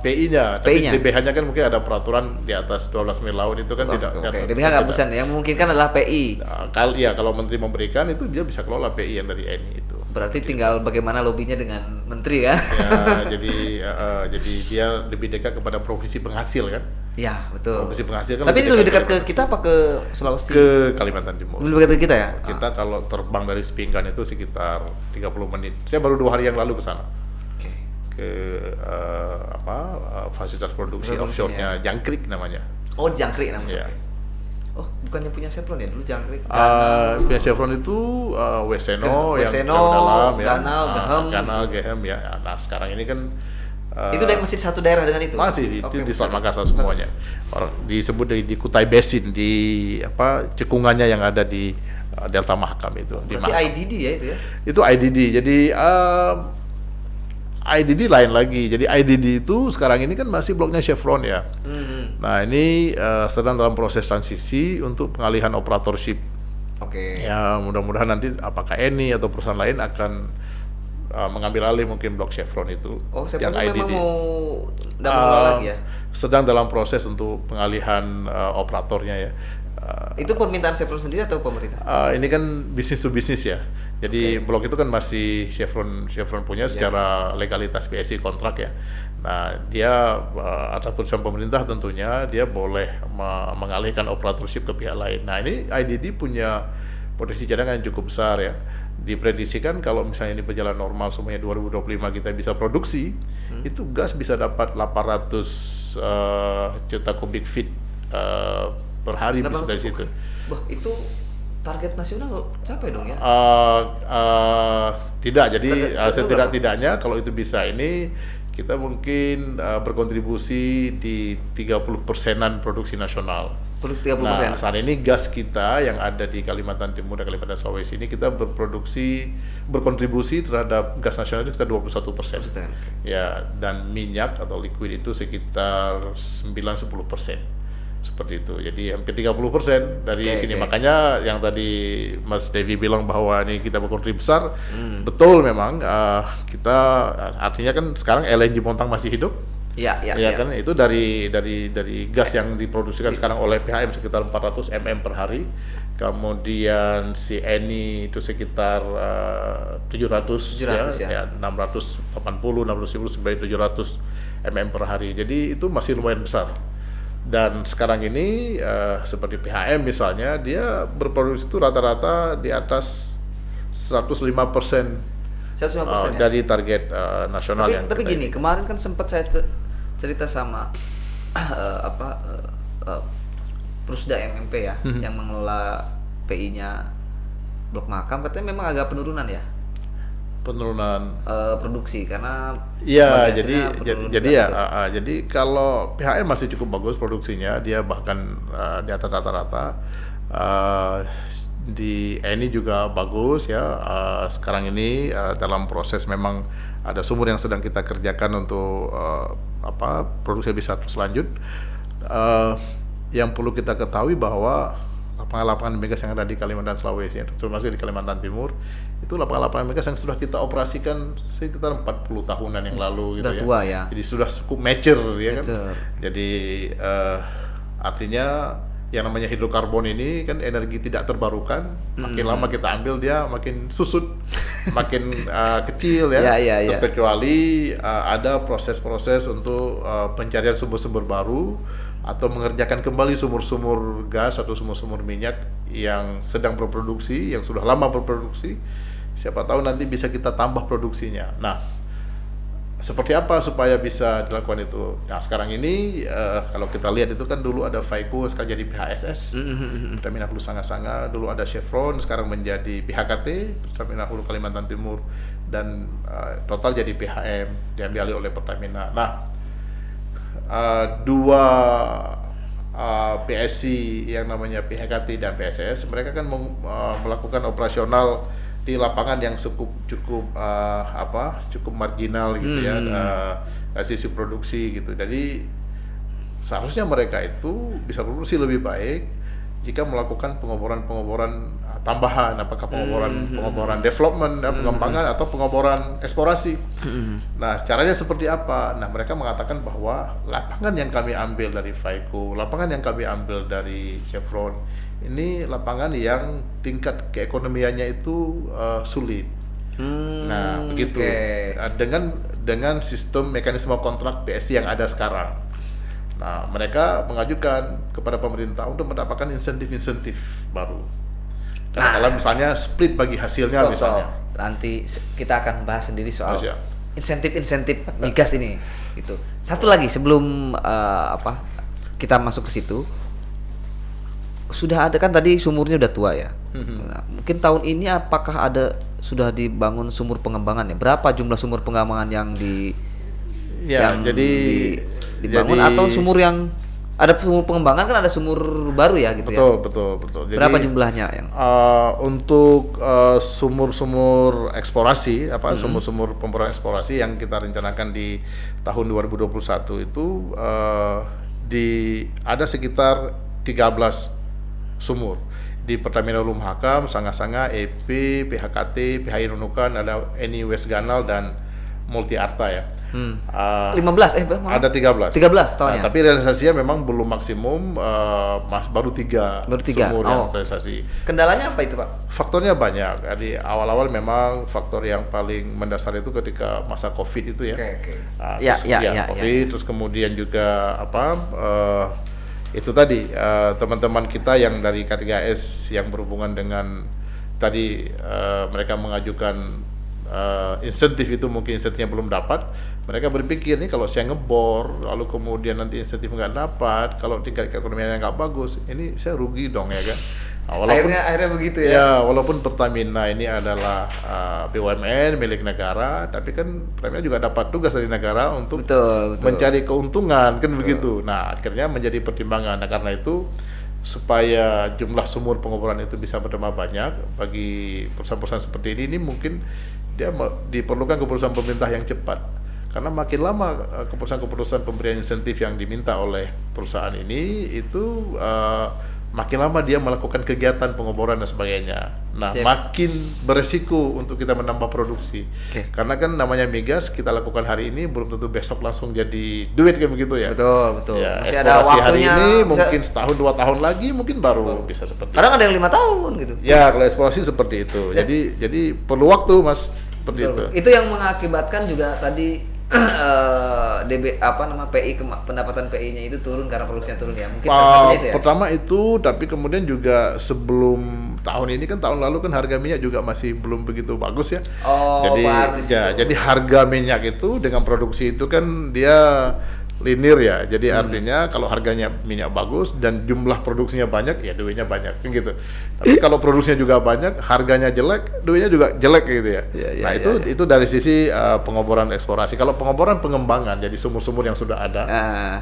PI-nya, tapi DBH-nya kan mungkin ada peraturan di atas 12 mil laut itu kan tidak. DBH nggak bisa, yang memungkinkan adalah PI. Kalau Menteri memberikan itu dia bisa kelola PI yang dari ENI itu. Berarti tinggal bagaimana lobinya dengan Menteri kan? Ya, jadi dia lebih dekat kepada provinsi penghasil kan? Ya betul. Provinsi penghasil kan. Tapi ini lebih dekat ke kita apa ke Sulawesi? Ke Kalimantan Timur. Lebih dekat ke kita ya? Kita kalau terbang dari Sepinggan itu sekitar 30 menit. Saya baru 2 hari yang lalu ke sana. Ke fasilitas produksi offshore-nya Jangkrik namanya. Oh, Jangkrik namanya. Ya. Oh, bukannya punya Chevron ya dulu Jangkrik? Punya Chevron itu Weseno yang dalam ya. Ganal, Gehem ya. Nah, sekarang ini kan itu masih satu daerah dengan itu? Masih di Selat Makassar semuanya. Disebut di Kutai Basin, di cekungannya yang ada di Delta Mahakam itu. Berarti IDD ya itu ya? Itu IDD. Jadi IDD lain lagi. Jadi IDD itu sekarang ini kan masih bloknya Chevron ya. Nah ini sedang dalam proses transisi untuk pengalihan operatorship. Ya mudah-mudahan nanti apakah ENI atau perusahaan lain akan mengambil alih mungkin blok Chevron itu. Oh, Chevron yang IDD. Memang mau dapat lagi ya? Sedang dalam proses untuk pengalihan operatornya ya. Itu permintaan Chevron sendiri atau pemerintah? Ini kan bisnis to bisnis ya. Jadi blok itu kan masih Chevron punya secara legalitas PSI kontrak ya. Nah dia atas putusan pemerintah tentunya dia boleh mengalihkan operatorship ke pihak lain. Nah ini IDD punya potensi cadangan yang cukup besar ya. Diprediksikan kalau misalnya ini berjalan normal semuanya 2025 kita bisa produksi, itu gas bisa dapat 800 juta kubik feet per hari bisa dari situ. Wah itu target nasional capai dong ya? Tidak, jadi setidak-tidaknya kalau itu bisa ini kita mungkin berkontribusi di 30%-an produksi nasional. 30%. Nah, saat ini gas kita yang ada di Kalimantan Timur dan Kalimantan Sulawesi ini kita berkontribusi terhadap gas nasional itu sekitar 21%. Ya, dan minyak atau liquid itu sekitar 9-10%. Seperti itu, jadi hampir 30% dari sini. Makanya yang tadi Mas Devi bilang bahwa ini kita berkontribusi besar, betul memang kita artinya kan sekarang LNG Montang masih hidup, ya kan itu dari gas yang diproduksikan sekarang oleh PHM sekitar 400 mm per hari, kemudian si ENI itu sekitar 700 ya 680 600 sampai 700 mm per hari, jadi itu masih lumayan besar. Dan sekarang ini seperti PHM misalnya dia berproduksi itu rata-rata di atas 105% dari target nasional. Tapi gini, kemarin kan sempat saya cerita sama Prusda MMP ya, yang mengelola PI-nya Blok Mahakam, katanya memang agak penurunan produksi karena jadi kalau PHM masih cukup bagus produksinya, dia bahkan di atas rata-rata. Di ENI juga bagus ya. Sekarang ini dalam proses memang ada sumur yang sedang kita kerjakan untuk produksi bisa terus lanjut. Yang perlu kita ketahui bahwa lapangan-lapangan migas yang ada di Kalimantan Sulawesi, termasuk di Kalimantan Timur, itu lapangan-lapangan migas yang sudah kita operasikan sekitar 40 tahunan yang lalu gitu ya. Tua ya. Jadi sudah cukup mature ya kan. Jadi artinya yang namanya hidrokarbon ini kan energi tidak terbarukan, makin lama kita ambil dia makin susut, makin kecil ya. Terkecuali ada proses-proses untuk pencarian sumber-sumber baru atau mengerjakan kembali sumur-sumur gas atau sumur-sumur minyak yang sedang berproduksi, yang sudah lama berproduksi, siapa tahu nanti bisa kita tambah produksinya. Nah, seperti apa supaya bisa dilakukan itu? Nah sekarang ini kalau kita lihat itu kan dulu ada Faiko, sekarang jadi PHSS, Pertamina Hulu Sanga-Sanga, dulu ada Chevron, sekarang menjadi PHKT, Pertamina Hulu Kalimantan Timur, dan total jadi PHM, diambil alih oleh Pertamina. Nah, dua PSC yang namanya PHKT dan PSS, mereka kan melakukan operasional di lapangan yang cukup marginal gitu ya, dari sisi produksi gitu. Jadi seharusnya mereka itu bisa produksi lebih baik jika melakukan pengoboran tambahan, apakah pengoboran development, pengembangan atau pengoboran eksplorasi. Nah, caranya seperti apa? Nah, mereka mengatakan bahwa lapangan yang kami ambil dari Faiko, lapangan yang kami ambil dari Chevron, ini lapangan yang tingkat keekonomiannya itu sulit. Nah, begitu. Okay. Nah, dengan sistem mekanisme kontrak PSC yang ada sekarang. Nah, mereka mengajukan kepada pemerintah untuk mendapatkan insentif-insentif baru. Nah, kalau misalnya split bagi hasilnya misalnya. Nanti kita akan bahas sendiri soal insentif-insentif migas ini. Gitu. Satu lagi sebelum kita masuk ke situ. Sudah ada kan tadi sumurnya udah tua ya. Nah, mungkin tahun ini apakah sudah dibangun sumur pengembangan ya? Berapa jumlah sumur pengembangan yang dibangun atau sumur yang ada sumur pengembangan kan ada sumur baru ya gitu ya? Betul. Jadi, berapa jumlahnya yang untuk sumur-sumur eksplorasi sumur-sumur pemboran eksplorasi yang kita rencanakan di tahun 2021 itu ada sekitar 13 sumur di Pertamina Hulu Mahakam, Sanga-Sanga, EP, PHKT, PHI Nunukan, ada Eni West Ganal dan Multi Arta ya. 15 ada 13 tahunnya. Tapi realisasinya memang belum maksimum, baru 3 sumur yang realisasi. Kendalanya apa itu, Pak? Faktornya banyak. Jadi awal-awal memang faktor yang paling mendasar itu ketika masa Covid itu ya. Covid. Terus kemudian juga itu tadi teman-teman kita yang dari K3S yang berhubungan dengan tadi mereka mengajukan insentif itu, mungkin insentifnya belum dapat. Mereka berpikir nih kalau saya ngebor lalu kemudian nanti insentif nggak dapat, kalau tingkat keekonomiannya nggak bagus, ini saya rugi dong ya kan. Akhirnya begitu ya. Ya, walaupun Pertamina ini adalah BUMN milik negara, tapi kan Pertamina juga dapat tugas dari negara untuk mencari keuntungan kan begitu. Nah, akhirnya menjadi pertimbangan. Nah, karena itu supaya jumlah sumur pengoboran itu bisa bertambah banyak bagi perusahaan-perusahaan seperti ini mungkin dia diperlukan keputusan pemerintah yang cepat. Karena makin lama keputusan-keputusan pemberian insentif yang diminta oleh perusahaan ini itu makin lama dia melakukan kegiatan pengoboran dan sebagainya. Nah, makin beresiko untuk kita menambah produksi. Karena kan namanya migas kita lakukan hari ini belum tentu besok langsung jadi duit kan begitu ya. Betul. Ya, masih ada waktunya. Hari ini mungkin setahun 2 tahun lagi mungkin baru bisa seperti. Kadang ada yang 5 tahun gitu. Ya, kalau eksplorasi seperti itu. Jadi perlu waktu, Mas. Seperti itu. Itu yang mengakibatkan juga tadi PI pendapatan PI-nya itu turun karena produksinya turun ya. Mungkin salah satunya itu ya. Pertama itu, tapi kemudian juga sebelum tahun ini kan tahun lalu kan harga minyak juga masih belum begitu bagus ya. Jadi harga minyak itu dengan produksi itu kan dia linear ya. Jadi artinya kalau harganya minyak bagus dan jumlah produksinya banyak, ya duitnya banyak kan gitu. Tapi kalau produksinya juga banyak, harganya jelek, duitnya juga jelek gitu ya. Itu dari sisi pengoboran eksplorasi. Kalau pengoboran pengembangan, jadi sumur-sumur yang sudah ada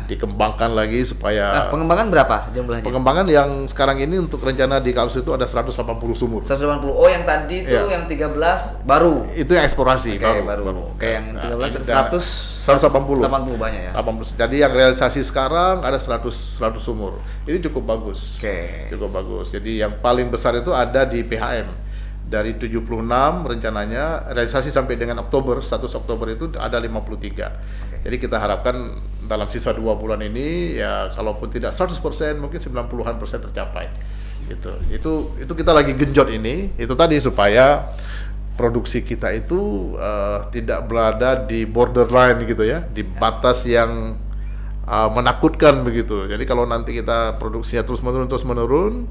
dikembangkan lagi supaya. Pengembangan berapa jumlahnya? Pengembangan yang sekarang ini untuk rencana di Kalus itu ada 180 sumur. 180. Oh, yang tadi itu yang 13 baru. Itu yang eksplorasi baru. Kayak yang 13 180 banyak ya. 80. Jadi yang realisasi sekarang ada 100 sumur. Ini cukup bagus. Cukup bagus. Jadi yang paling besar itu ada di PHM. Dari 76 rencananya realisasi sampai dengan Oktober, 1 Oktober itu ada 53. Jadi kita harapkan dalam sisa 2 bulan ini ya kalaupun tidak 100% mungkin 90-an% tercapai. Gitu. Itu kita lagi genjot ini. Itu tadi supaya produksi kita itu tidak berada di borderline gitu ya, di batas yang menakutkan begitu. Jadi kalau nanti kita produksinya terus menurun,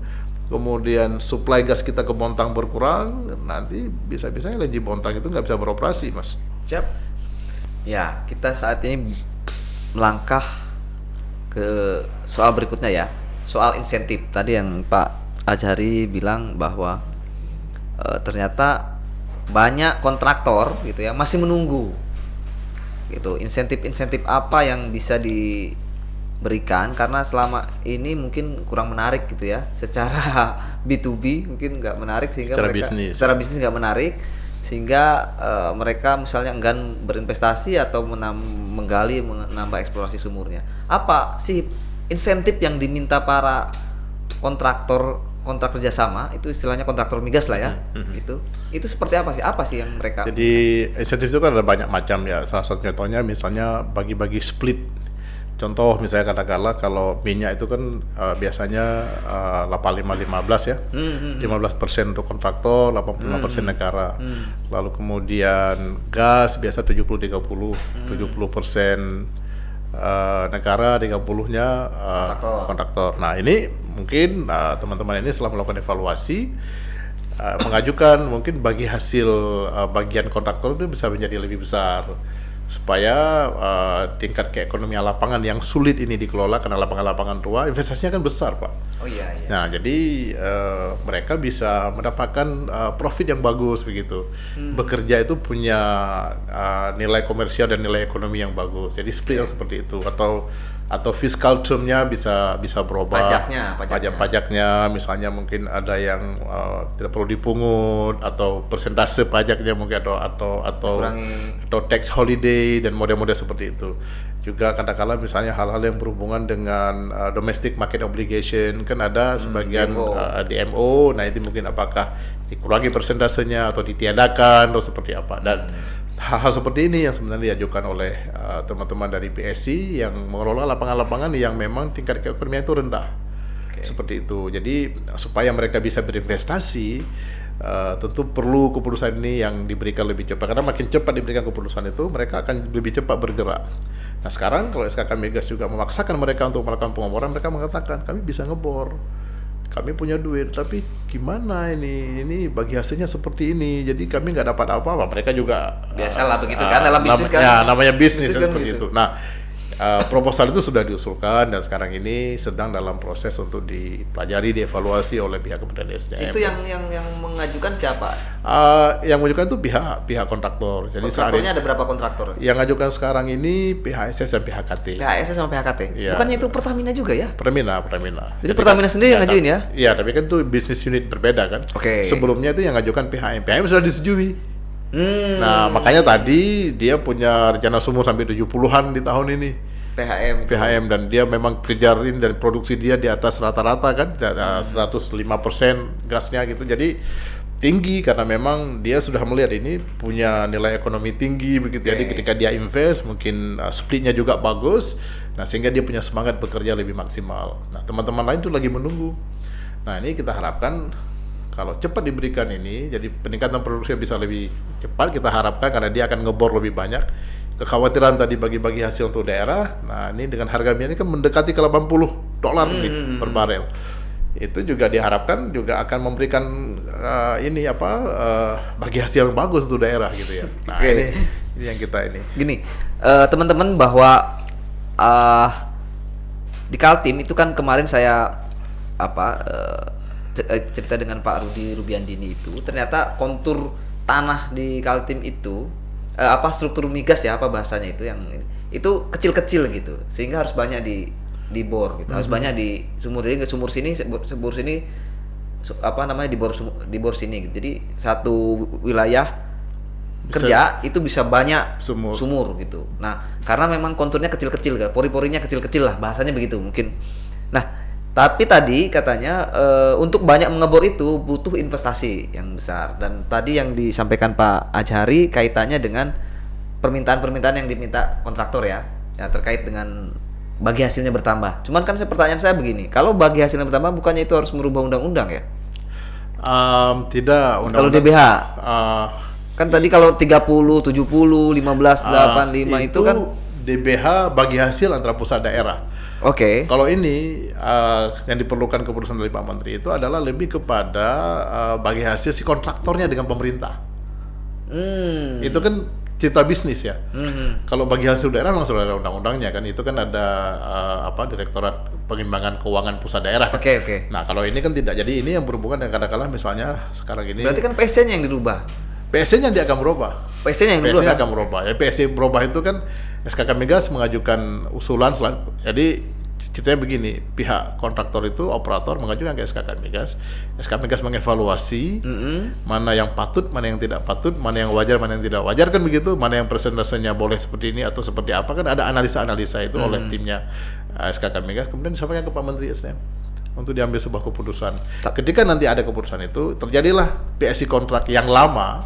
kemudian suplai gas kita ke Bontang berkurang, nanti bisa-bisanya LNG Bontang itu nggak bisa beroperasi, Mas. Siap. Ya, kita saat ini melangkah ke soal berikutnya ya. Soal insentif. Tadi yang Pak Azhari bilang bahwa ternyata banyak kontraktor gitu ya masih menunggu gitu insentif apa yang bisa diberikan, karena selama ini mungkin kurang menarik gitu ya secara B2B, mungkin nggak menarik sehingga Secara mereka bisnis. secara bisnis nggak menarik, sehingga mereka misalnya enggan berinvestasi atau menggali menambah eksplorasi sumurnya. Apa sih insentif yang diminta para kontrak kerjasama, itu istilahnya kontraktor migas lah ya, gitu. Itu seperti apa sih yang mereka? Jadi insentif itu kan ada banyak macam ya. Salah satu contohnya misalnya bagi-bagi split. Contoh misalnya katakanlah kalau minyak itu kan biasanya 85-15 ya. 15% untuk kontraktor, 85% negara. Lalu kemudian gas biasa 70-30, 70% negara, 30-nya kontraktor. Nah ini mungkin teman-teman ini setelah melakukan evaluasi mengajukan mungkin bagi hasil bagian kontraktor itu bisa menjadi lebih besar supaya tingkat keekonomian lapangan yang sulit ini dikelola karena lapangan-lapangan tua investasinya kan besar Pak. Oh iya. Nah jadi mereka bisa mendapatkan profit yang bagus begitu. Bekerja itu punya nilai komersial dan nilai ekonomi yang bagus. Jadi split yang seperti itu atau fiscal termnya bisa berubah. Pajaknya misalnya mungkin ada yang tidak perlu dipungut atau persentase pajaknya mungkin atau tax holiday dan model-model seperti itu. Juga katakanlah misalnya hal-hal yang berhubungan dengan domestic market obligation, kan ada sebagian DMO. Nah itu mungkin apakah dikurangi persentasenya atau ditiadakan atau seperti apa. Dan hal-hal seperti ini yang sebenarnya diajukan oleh teman-teman dari PSC yang mengelola lapangan-lapangan yang memang tingkat keekonomian itu rendah. Seperti itu. Jadi supaya mereka bisa berinvestasi, tentu perlu keputusan ini yang diberikan lebih cepat. Karena makin cepat diberikan keputusan itu, mereka akan lebih cepat bergerak. Nah sekarang kalau SKK Migas juga memaksakan mereka untuk melakukan pengeboran, mereka mengatakan kami bisa ngebor, kami punya duit, tapi gimana ini bagi hasilnya seperti ini, jadi kami nggak dapat apa-apa. Mereka juga biasalah begitu kan dalam bisnis kan. Ya namanya bisnis kan seperti gitu. itu. Nah proposal itu sudah diusulkan dan sekarang ini sedang dalam proses untuk dipelajari, dievaluasi oleh pihak Kementerian SDM. Itu yang mengajukan siapa? Yang mengajukan itu pihak kontraktor. Jadi kontraktornya ada berapa kontraktor? Yang mengajukan sekarang ini PHSS dan PHKT. PHSS sama PHKT. Ya. Bukannya itu Pertamina juga ya? Pertamina. Jadi Pertamina sendiri yang ngajuin ya? Iya, tapi kan itu bisnis unit berbeda kan. Sebelumnya itu yang ngajukan PHM. PHM sudah disetujui. Nah, makanya tadi dia punya rencana sumur sampai 70-an di tahun ini. PHM dan dia memang kejarin dan produksi dia di atas rata-rata kan, 105% gasnya gitu. Jadi tinggi karena memang dia sudah melihat ini punya nilai ekonomi tinggi begitu. Jadi ketika dia invest mungkin splitnya juga bagus. Nah, sehingga dia punya semangat bekerja lebih maksimal. Nah, teman-teman lain tuh lagi menunggu. Nah, ini kita harapkan kalau cepat diberikan ini, jadi peningkatan produksi bisa lebih cepat kita harapkan karena dia akan ngebor lebih banyak. Kekhawatiran tadi bagi-bagi hasil untuk daerah, nah ini dengan harga minyak ini kan mendekati ke $80 per barel. Itu juga diharapkan juga akan memberikan bagi hasil yang bagus untuk daerah gitu ya. Nah ini yang kita ini. Gini, teman-teman, bahwa di Kaltim itu kan kemarin saya cerita dengan Pak Rudi Rubiandini itu, ternyata kontur tanah di Kaltim itu struktur migas ya, bahasanya itu yang itu kecil-kecil gitu, sehingga harus banyak dibor gitu, harus banyak di sumur. Jadi sumur sini dibor sini gitu. Jadi satu wilayah kerja itu bisa banyak sumur gitu. Nah, karena memang konturnya kecil-kecil kan, pori-porinya kecil-kecil lah, bahasanya begitu mungkin. Nah, tapi tadi katanya untuk banyak mengebor itu butuh investasi yang besar. Dan tadi yang disampaikan Pak Azhari kaitannya dengan permintaan-permintaan yang diminta kontraktor ya terkait dengan bagi hasilnya bertambah. Cuman kan pertanyaan saya begini, kalau bagi hasilnya bertambah bukannya itu harus merubah undang-undang ya? Tidak. Kalau DBH kan tadi kalau 30, 70, 15, 85 itu kan DBH bagi hasil antara pusat daerah. Kalau ini yang diperlukan keputusan dari Pak Menteri itu adalah lebih kepada bagi hasil si kontraktornya dengan pemerintah. Itu kan cita bisnis ya. Kalau bagi hasil daerah memang sudah ada undang-undangnya kan, itu kan ada Direktorat Pengembangan Keuangan Pusat Daerah. Oke. Nah kalau ini kan tidak, jadi ini yang berhubungan dengan katakanlah misalnya sekarang ini. Berarti kan PSC-nya yang dirubah. PSC-nya dia akan berubah. PSC-nya yang PSC dirubah. akan berubah. Ya PSC berubah itu kan SKK Migas mengajukan usulan jadi ceritanya begini, pihak kontraktor itu operator mengajukan ke SKK Migas. SKK Migas mengevaluasi mana yang patut, mana yang tidak patut, mana yang wajar, mana yang tidak wajar kan begitu, mana yang persentasenya boleh seperti ini atau seperti apa, kan ada analisa-analisa itu oleh timnya SKK Migas, kemudian disampaikan ke Pak Menteri SDM untuk diambil sebuah keputusan. Ketika nanti ada keputusan itu, terjadilah PSI kontrak yang lama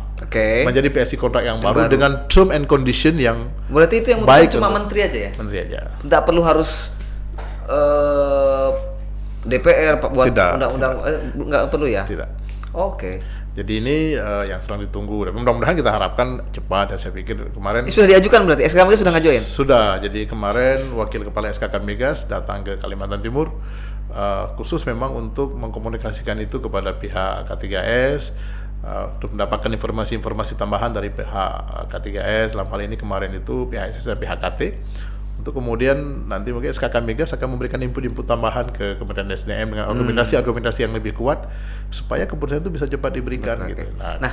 menjadi PSI kontrak yang baru dengan term and condition yang berarti itu yang baik cuma menteri aja ya? Menteri aja. Tidak perlu harus DPR buat undang-undang, nggak perlu ya? Tidak. Oke. Jadi ini yang sedang ditunggu. Dan mudah-mudahan kita harapkan cepat. Dan saya pikir kemarin ini sudah diajukan, berarti SKK Migas sudah ngajuin? Sudah. Jadi kemarin Wakil Kepala SKK Migas datang ke Kalimantan Timur khusus memang untuk mengkomunikasikan itu kepada pihak K3S untuk mendapatkan informasi-informasi tambahan dari pihak K3S. Dalam hal ini kemarin itu pihak SS dan pihak KT. Untuk kemudian nanti mungkin SKK Migas akan memberikan input-input tambahan ke Kementerian SDM dengan argumentasi-argumentasi yang lebih kuat supaya keputusan itu bisa cepat diberikan gitu. Nah,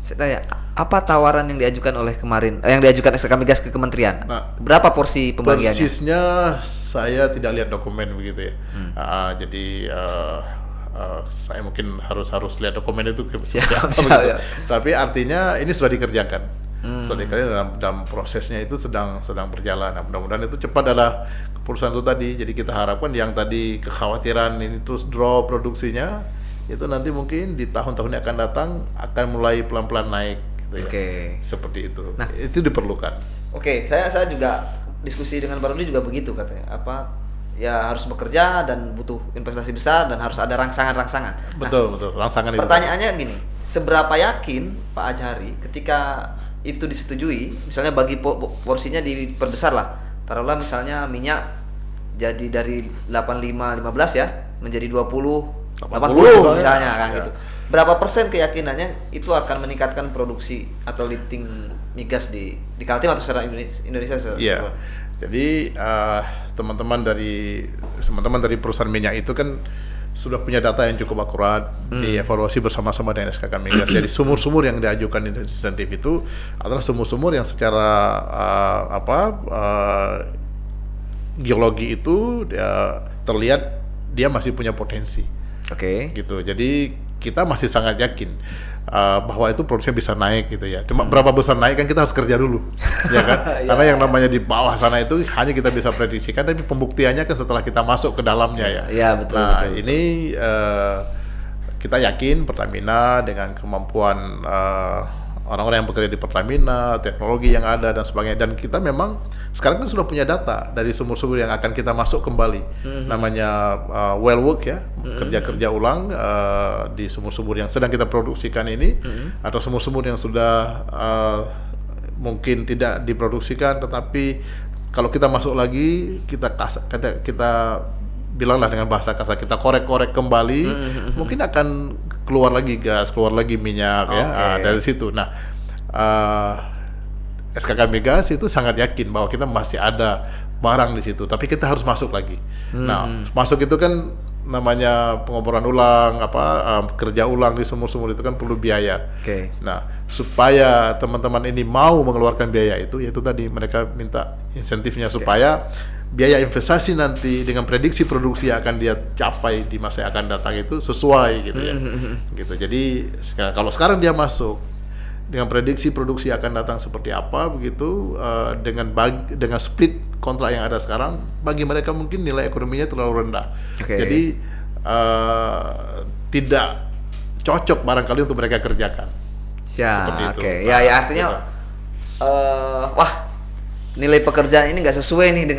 saya tanya, apa tawaran yang diajukan oleh yang diajukan SKK Migas ke kementerian? Berapa porsi pembagiannya? Persisnya saya tidak lihat dokumen begitu ya. Jadi saya mungkin harus lihat dokumen itu siap. Tapi artinya ini sudah dikerjakan. Soalnya dalam prosesnya itu sedang berjalan. Nah, mudah-mudahan itu cepat adalah keputusan itu tadi. Jadi kita harapkan yang tadi kekhawatiran ini terus drop produksinya itu nanti mungkin di tahun-tahun yang akan datang akan mulai pelan-pelan naik gitu ya. Seperti itu. Nah, itu diperlukan. Saya juga diskusi dengan Pak Rudi juga begitu katanya. Ya harus bekerja dan butuh investasi besar dan harus ada rangsangan-rangsangan. Betul. Rangsangan itu. Pertanyaannya gini, seberapa yakin Pak Adjari ketika itu disetujui, misalnya bagi porsinya diperbesar lah, taruhlah misalnya minyak jadi dari 85-15 ya menjadi 20-80 misalnya kan gitu. Berapa persen keyakinannya itu akan meningkatkan produksi atau lifting migas di Kaltim atau secara Indonesia? Iya. Jadi teman-teman dari perusahaan minyak itu kan sudah punya data yang cukup akurat, dievaluasi bersama-sama dengan SKK Migas. Jadi sumur-sumur yang diajukan insentif itu adalah sumur-sumur yang secara geologi itu terlihat dia masih punya potensi. Gitu. Jadi kita masih sangat yakin bahwa itu produksinya bisa naik gitu ya. Cuma berapa besar naik kan kita harus kerja dulu, ya kan? Karena yang namanya di bawah sana itu hanya kita bisa prediksikan, tapi pembuktiannya kan setelah kita masuk ke dalamnya ya. Iya betul. Ini kita yakin Pertamina dengan kemampuan orang-orang yang bekerja di Pertamina, teknologi yang ada dan sebagainya, dan kita memang sekarang kan sudah punya data dari sumur-sumur yang akan kita masuk kembali, namanya well work ya, kerja-kerja ulang di sumur-sumur yang sedang kita produksikan ini, atau sumur-sumur yang sudah mungkin tidak diproduksikan, tetapi kalau kita masuk lagi kita bilanglah dengan bahasa kasar, kita korek-korek kembali, mungkin akan keluar lagi gas, keluar lagi minyak ya dari situ. Nah, SKK Migas itu sangat yakin bahwa kita masih ada barang di situ, tapi kita harus masuk lagi. Nah, masuk itu kan namanya pengoboran ulang, kerja ulang di sumur-sumur itu kan perlu biaya. Nah, supaya teman-teman ini mau mengeluarkan biaya itu, yaitu tadi mereka minta insentifnya supaya biaya investasi nanti dengan prediksi produksi yang akan dia capai di masa yang akan datang itu sesuai gitu ya. Gitu. Jadi kalau sekarang dia masuk dengan prediksi produksi yang akan datang seperti apa begitu, dengan split kontrak yang ada sekarang, bagi mereka mungkin nilai ekonominya terlalu rendah. Jadi tidak cocok barangkali untuk mereka kerjakan. Seperti itu. Ya artinya wah, nilai pekerjaan ini nggak sesuai nih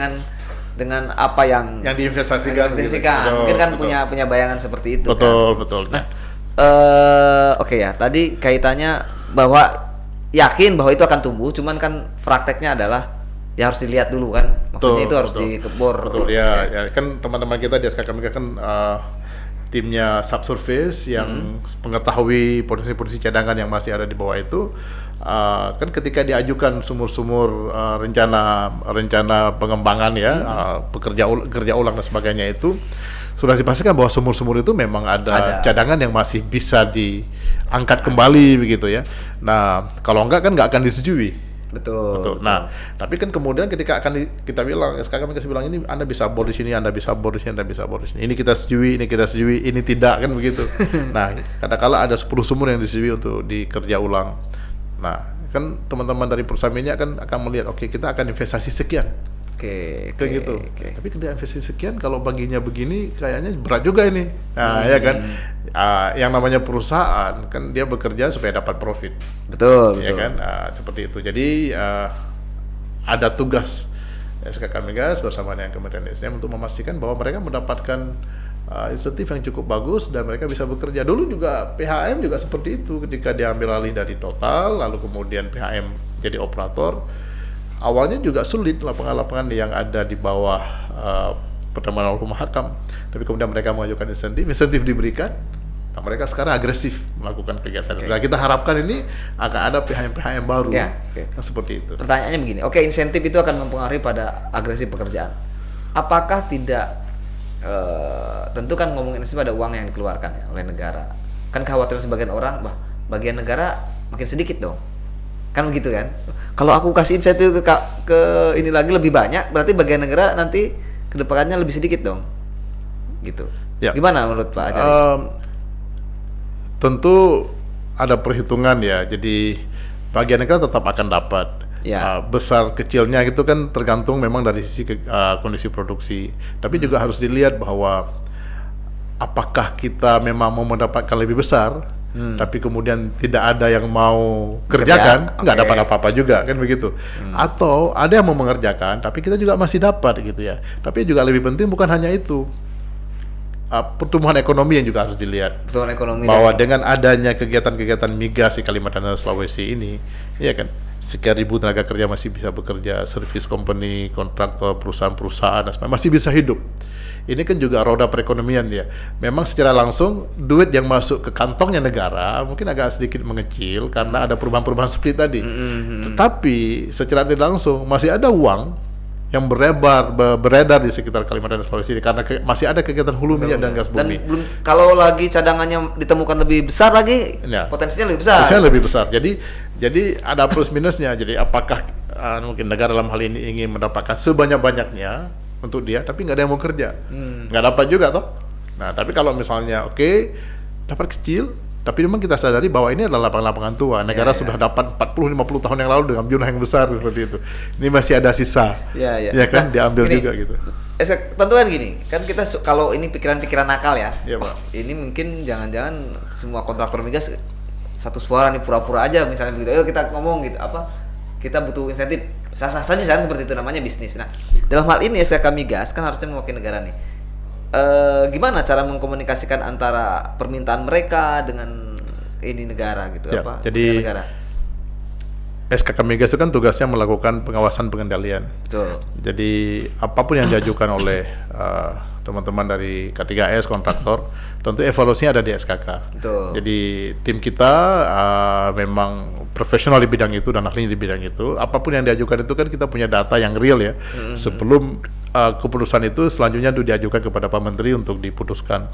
dengan apa yang diinvestasikan. Gitu. Mungkin kan punya bayangan seperti itu. Betul. Nah, ya tadi kaitannya bahwa yakin bahwa itu akan tumbuh, cuman kan prakteknya adalah ya harus dilihat dulu kan, maksudnya itu harus dikebor. Betul ya kan teman-teman kita di SKK Migas kan timnya subsurface yang mengetahui potensi-potensi cadangan yang masih ada di bawah itu. Kan ketika diajukan sumur-sumur rencana pengembangan ya, kerja ulang dan sebagainya itu sudah dipastikan bahwa sumur-sumur itu memang ada cadangan yang masih bisa diangkat kembali begitu ya. Nah, kalau enggak kan nggak akan disetujui. Betul. Nah, tapi kan kemudian ketika kita bilang, SKK kasih bilang ini Anda bisa bor di sini, Anda bisa bor di sini, Anda bisa bor di sini. Ini kita setujui, ini tidak kan begitu. Nah, kadang-kala ada 10 sumur yang disetujui untuk dikerja ulang. Nah, kan teman-teman dari perusahaan minyak kan akan melihat, oke, kita akan investasi sekian. Kayak gitu. Tapi ketika investasi sekian, kalau baginya begini, kayaknya berat juga ini. Nah, ya kan. Yang namanya perusahaan kan dia bekerja supaya dapat profit. Betul. Ya kan. Seperti itu. Jadi ada tugas SKK Migas bersama dengan Kementerian SDM untuk memastikan bahwa mereka mendapatkan insentif yang cukup bagus dan mereka bisa bekerja. Dulu juga PHM juga seperti itu ketika diambil alih dari Total, lalu kemudian PHM jadi operator. Awalnya juga sulit lapangan-lapangan yang ada di bawah Pertambangan Rumah Hakam, tapi kemudian mereka mengajukan insentif diberikan. Nah, mereka sekarang agresif melakukan kegiatan. Nah, kita harapkan ini akan ada PHM baru seperti itu. Pertanyaannya begini, insentif itu akan mempengaruhi pada agresi pekerjaan. Apakah tidak? Tentu kan ngomongin insentif ada uang yang dikeluarkan ya oleh negara. Kan khawatir sebagian orang, bagian negara makin sedikit dong. Kan begitu kan? Kalau aku kasih insentif ke ini lagi lebih banyak, berarti bagian negara nanti kedepannya lebih sedikit dong, gitu. Ya. Gimana menurut Pak Ajari? Tentu ada perhitungan ya. Jadi bagian negara tetap akan dapat. Ya. Besar kecilnya itu kan tergantung memang dari sisi kondisi produksi. Tapi juga harus dilihat bahwa apakah kita memang mau mendapatkan lebih besar. Tapi kemudian tidak ada yang mau kerjakan, nggak dapat apa-apa juga kan begitu. Atau ada yang mau mengerjakan, tapi kita juga masih dapat gitu ya. Tapi juga lebih penting bukan hanya itu, pertumbuhan ekonomi yang juga harus dilihat. Pertumbuhan ekonomi bahwa dengan adanya kegiatan-kegiatan migas di Kalimantan dan Sulawesi ini, ya kan, sekian ribu tenaga kerja masih bisa bekerja, service company, kontraktor, perusahaan-perusahaan, masih bisa hidup. Ini kan juga roda perekonomian dia. Memang secara langsung duit yang masuk ke kantongnya negara mungkin agak sedikit mengecil karena ada perubahan-perubahan seperti tadi. Tetapi secara tidak langsung masih ada uang yang beredar di sekitar Kalimantan dan Sulawesi karena masih ada kegiatan hulu minyak dan gas bumi. Dan kalau lagi cadangannya ditemukan lebih besar lagi, potensinya lebih besar. Potensinya lebih besar. Jadi ada plus minusnya. Jadi apakah mungkin negara dalam hal ini ingin mendapatkan sebanyak-banyaknya untuk dia, tapi nggak ada yang mau kerja, nggak dapat juga toh. Nah, tapi kalau misalnya dapat kecil, tapi memang kita sadari bahwa ini adalah lapangan-lapangan tua. Negara sudah dapat 40-50 tahun yang lalu dengan jumlah yang besar seperti itu. Ini masih ada sisa, ya kan, diambil gini, juga gitu. Tentu kan gini, kan kita kalau ini pikiran-pikiran nakal ya, Pak. Ini mungkin jangan-jangan semua kontraktor migas satu suara nih pura-pura aja misalnya begitu. Ayo kita ngomong gitu, kita butuh insentif. Sah-sah saja kan seperti itu, namanya bisnis. Nah, dalam hal ini SKK Migas kan harusnya mewakili negara nih. Gimana cara mengkomunikasikan antara permintaan mereka dengan ini negara gitu? Jadi negara? SKK Migas itu kan tugasnya melakukan pengawasan pengendalian. Betul. Jadi apapun yang diajukan oleh teman-teman dari K3S kontraktor, tentu evaluasinya ada di SKK. Betul. Jadi tim kita memang profesional di bidang itu dan ahli di bidang itu. Apapun yang diajukan itu kan kita punya data yang real ya. Sebelum keputusan itu selanjutnya itu diajukan kepada Pak Menteri untuk diputuskan.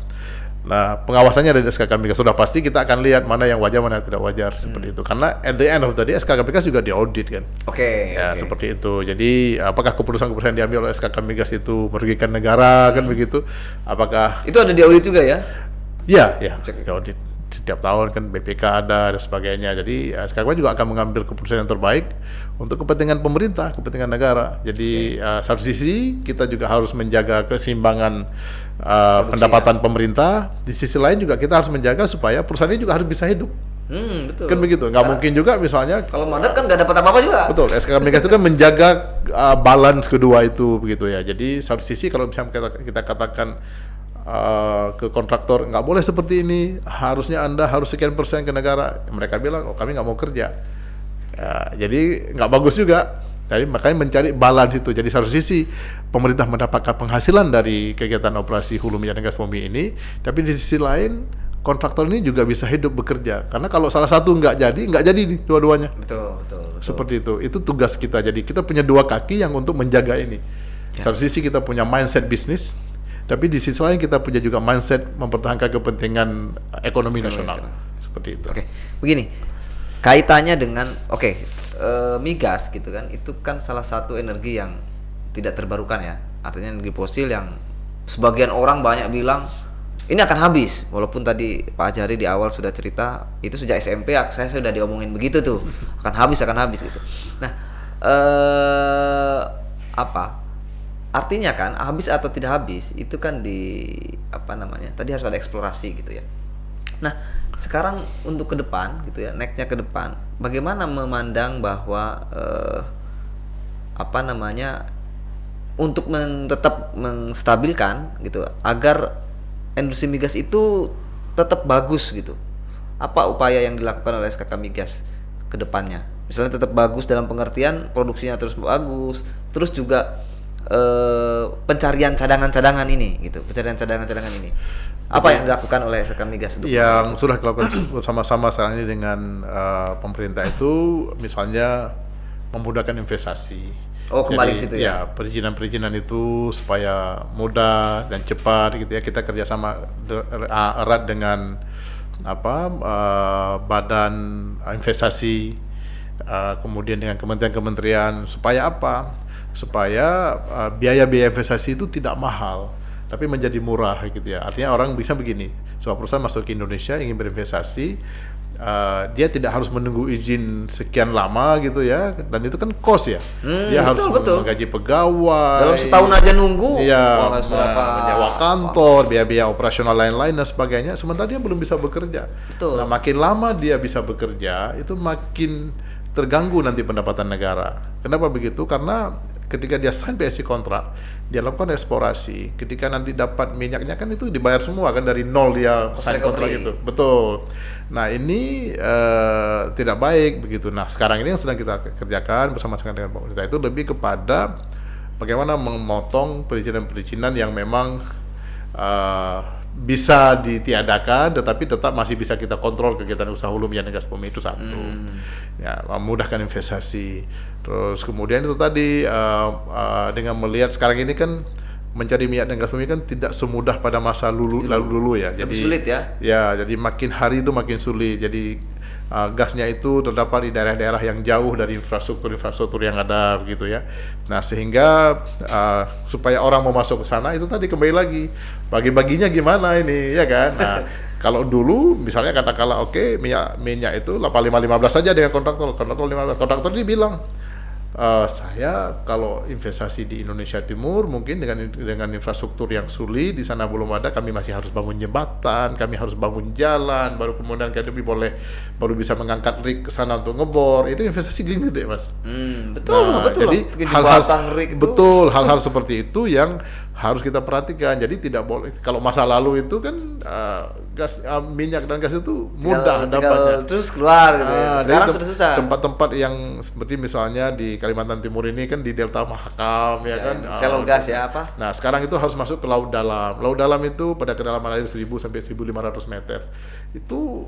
Nah, pengawasannya dari SKK Migas sudah pasti kita akan lihat mana yang wajar, mana yang tidak wajar seperti itu. Karena at the end of the day SKK Migas juga diaudit kan. Seperti itu. Jadi apakah keputusan-keputusan yang diambil oleh SKK Migas itu merugikan negara kan begitu? Apakah itu ada diaudit juga ya? Iya, diaudit. Setiap tahun kan BPK ada dan sebagainya. Jadi SKK juga akan mengambil keputusan yang terbaik untuk kepentingan pemerintah, kepentingan negara. Jadi satu sisi kita juga harus menjaga keseimbangan pendapatan pemerintah. Di sisi lain juga kita harus menjaga supaya perusahaan ini juga harus bisa hidup. Betul. Kan begitu. Nggak mungkin juga misalnya kalau mandat kan nggak dapat apa-apa juga. Betul. SKK Migas itu kan menjaga balance kedua itu begitu ya. Jadi satu sisi kalau misalnya kita katakan ke kontraktor nggak boleh seperti ini, harusnya Anda harus sekian persen ke negara, mereka bilang kami nggak mau kerja, jadi nggak bagus juga. Jadi makanya mencari balance itu. Jadi satu sisi pemerintah mendapatkan penghasilan dari kegiatan operasi hulu minyak dan gas bumi ini, tapi di sisi lain kontraktor ini juga bisa hidup bekerja. Karena kalau salah satu nggak jadi nih dua-duanya. Betul. Seperti itu tugas kita. Jadi kita punya dua kaki yang untuk menjaga ini. Satu sisi kita punya mindset bisnis, tapi di sisi lain kita punya juga mindset mempertahankan kepentingan ekonomi nasional. Seperti itu. Oke, begini kaitannya dengan migas gitu kan, itu kan salah satu energi yang tidak terbarukan ya, artinya energi fosil yang sebagian orang banyak bilang ini akan habis, walaupun tadi Pak Ajari di awal sudah cerita itu sejak SMP saya sudah diomongin begitu tuh, akan habis gitu. Nah, artinya kan habis atau tidak habis itu kan tadi harus ada eksplorasi gitu ya. Nah, sekarang untuk ke depan gitu ya, nextnya ke depan, bagaimana memandang bahwa untuk tetap menstabilkan gitu agar industri migas itu tetap bagus gitu. Apa upaya yang dilakukan oleh SKK Migas ke depannya? Misalnya tetap bagus dalam pengertian produksinya terus bagus, terus juga pencarian cadangan-cadangan ini gitu. Apa yang dilakukan oleh SKK Migas untuk yang sudah dilakukan bersama-sama sekarang ini dengan pemerintah itu misalnya memudahkan investasi. Kembali ke situ ya. Perizinan itu supaya mudah dan cepat gitu ya. Kita kerjasama erat dengan badan investasi, kemudian dengan kementerian-kementerian supaya biaya-biaya investasi itu tidak mahal tapi menjadi murah gitu ya. Artinya orang bisa begini, sebuah perusahaan masuk ke Indonesia ingin berinvestasi, dia tidak harus menunggu izin sekian lama gitu ya, dan itu kan cost ya. Dia harus menggaji pegawai. Dalam setahun aja nunggu. Iya, menyewa kantor, biaya-biaya operasional lain-lain dan sebagainya. Sementara dia belum bisa bekerja. Betul. Nah, makin lama dia bisa bekerja, itu makin terganggu nanti pendapatan negara. Kenapa begitu? Karena ketika dia sign PSC kontrak, dia lakukan eksplorasi. Ketika nanti dapat minyaknya kan itu dibayar semua kan dari nol dia sign kontrak itu. Betul. Nah, ini tidak baik begitu. Nah, sekarang ini yang sedang kita kerjakan bersama dengan pemerintah itu lebih kepada bagaimana memotong perizinan-perizinan yang memang bisa ditiadakan tetapi tetap masih bisa kita kontrol kegiatan usaha hulu minyak dan gas bumi itu satu. Ya, memudahkan investasi. Terus kemudian itu tadi dengan melihat sekarang ini kan mencari minyak dan gas bumi kan tidak semudah pada masa lalu dulu ya. Jadi sulit ya. Ya, jadi makin hari itu makin sulit. Jadi gasnya itu terdapat di daerah-daerah yang jauh dari infrastruktur yang ada begitu ya. Nah, sehingga supaya orang mau masuk ke sana itu tadi kembali lagi bagi-baginya gimana ini ya kan. Nah, kalau dulu misalnya katakanlah minyak itu 85-15 saja dengan kontraktor 15. Kontraktor ini bilang saya kalau investasi di Indonesia Timur mungkin dengan infrastruktur yang sulit di sana belum ada, kami masih harus bangun jembatan, kami harus bangun jalan, baru kemudian kami baru bisa mengangkat rig ke sana untuk ngebor. Itu investasi gede Mas. Betul. Jadi hal-hal seperti itu yang harus kita perhatikan. Jadi tidak boleh kalau masa lalu itu kan minyak dan gas itu mudah dapatnya terus keluar gitu ya. Sekarang sudah susah. Tempat-tempat yang seperti misalnya di Kalimantan Timur ini kan di Delta Mahakam ya kan. Shallow gas ya apa? Nah, sekarang itu harus masuk ke laut dalam. Laut dalam itu pada kedalaman air 1000 sampai 1500 meter. Itu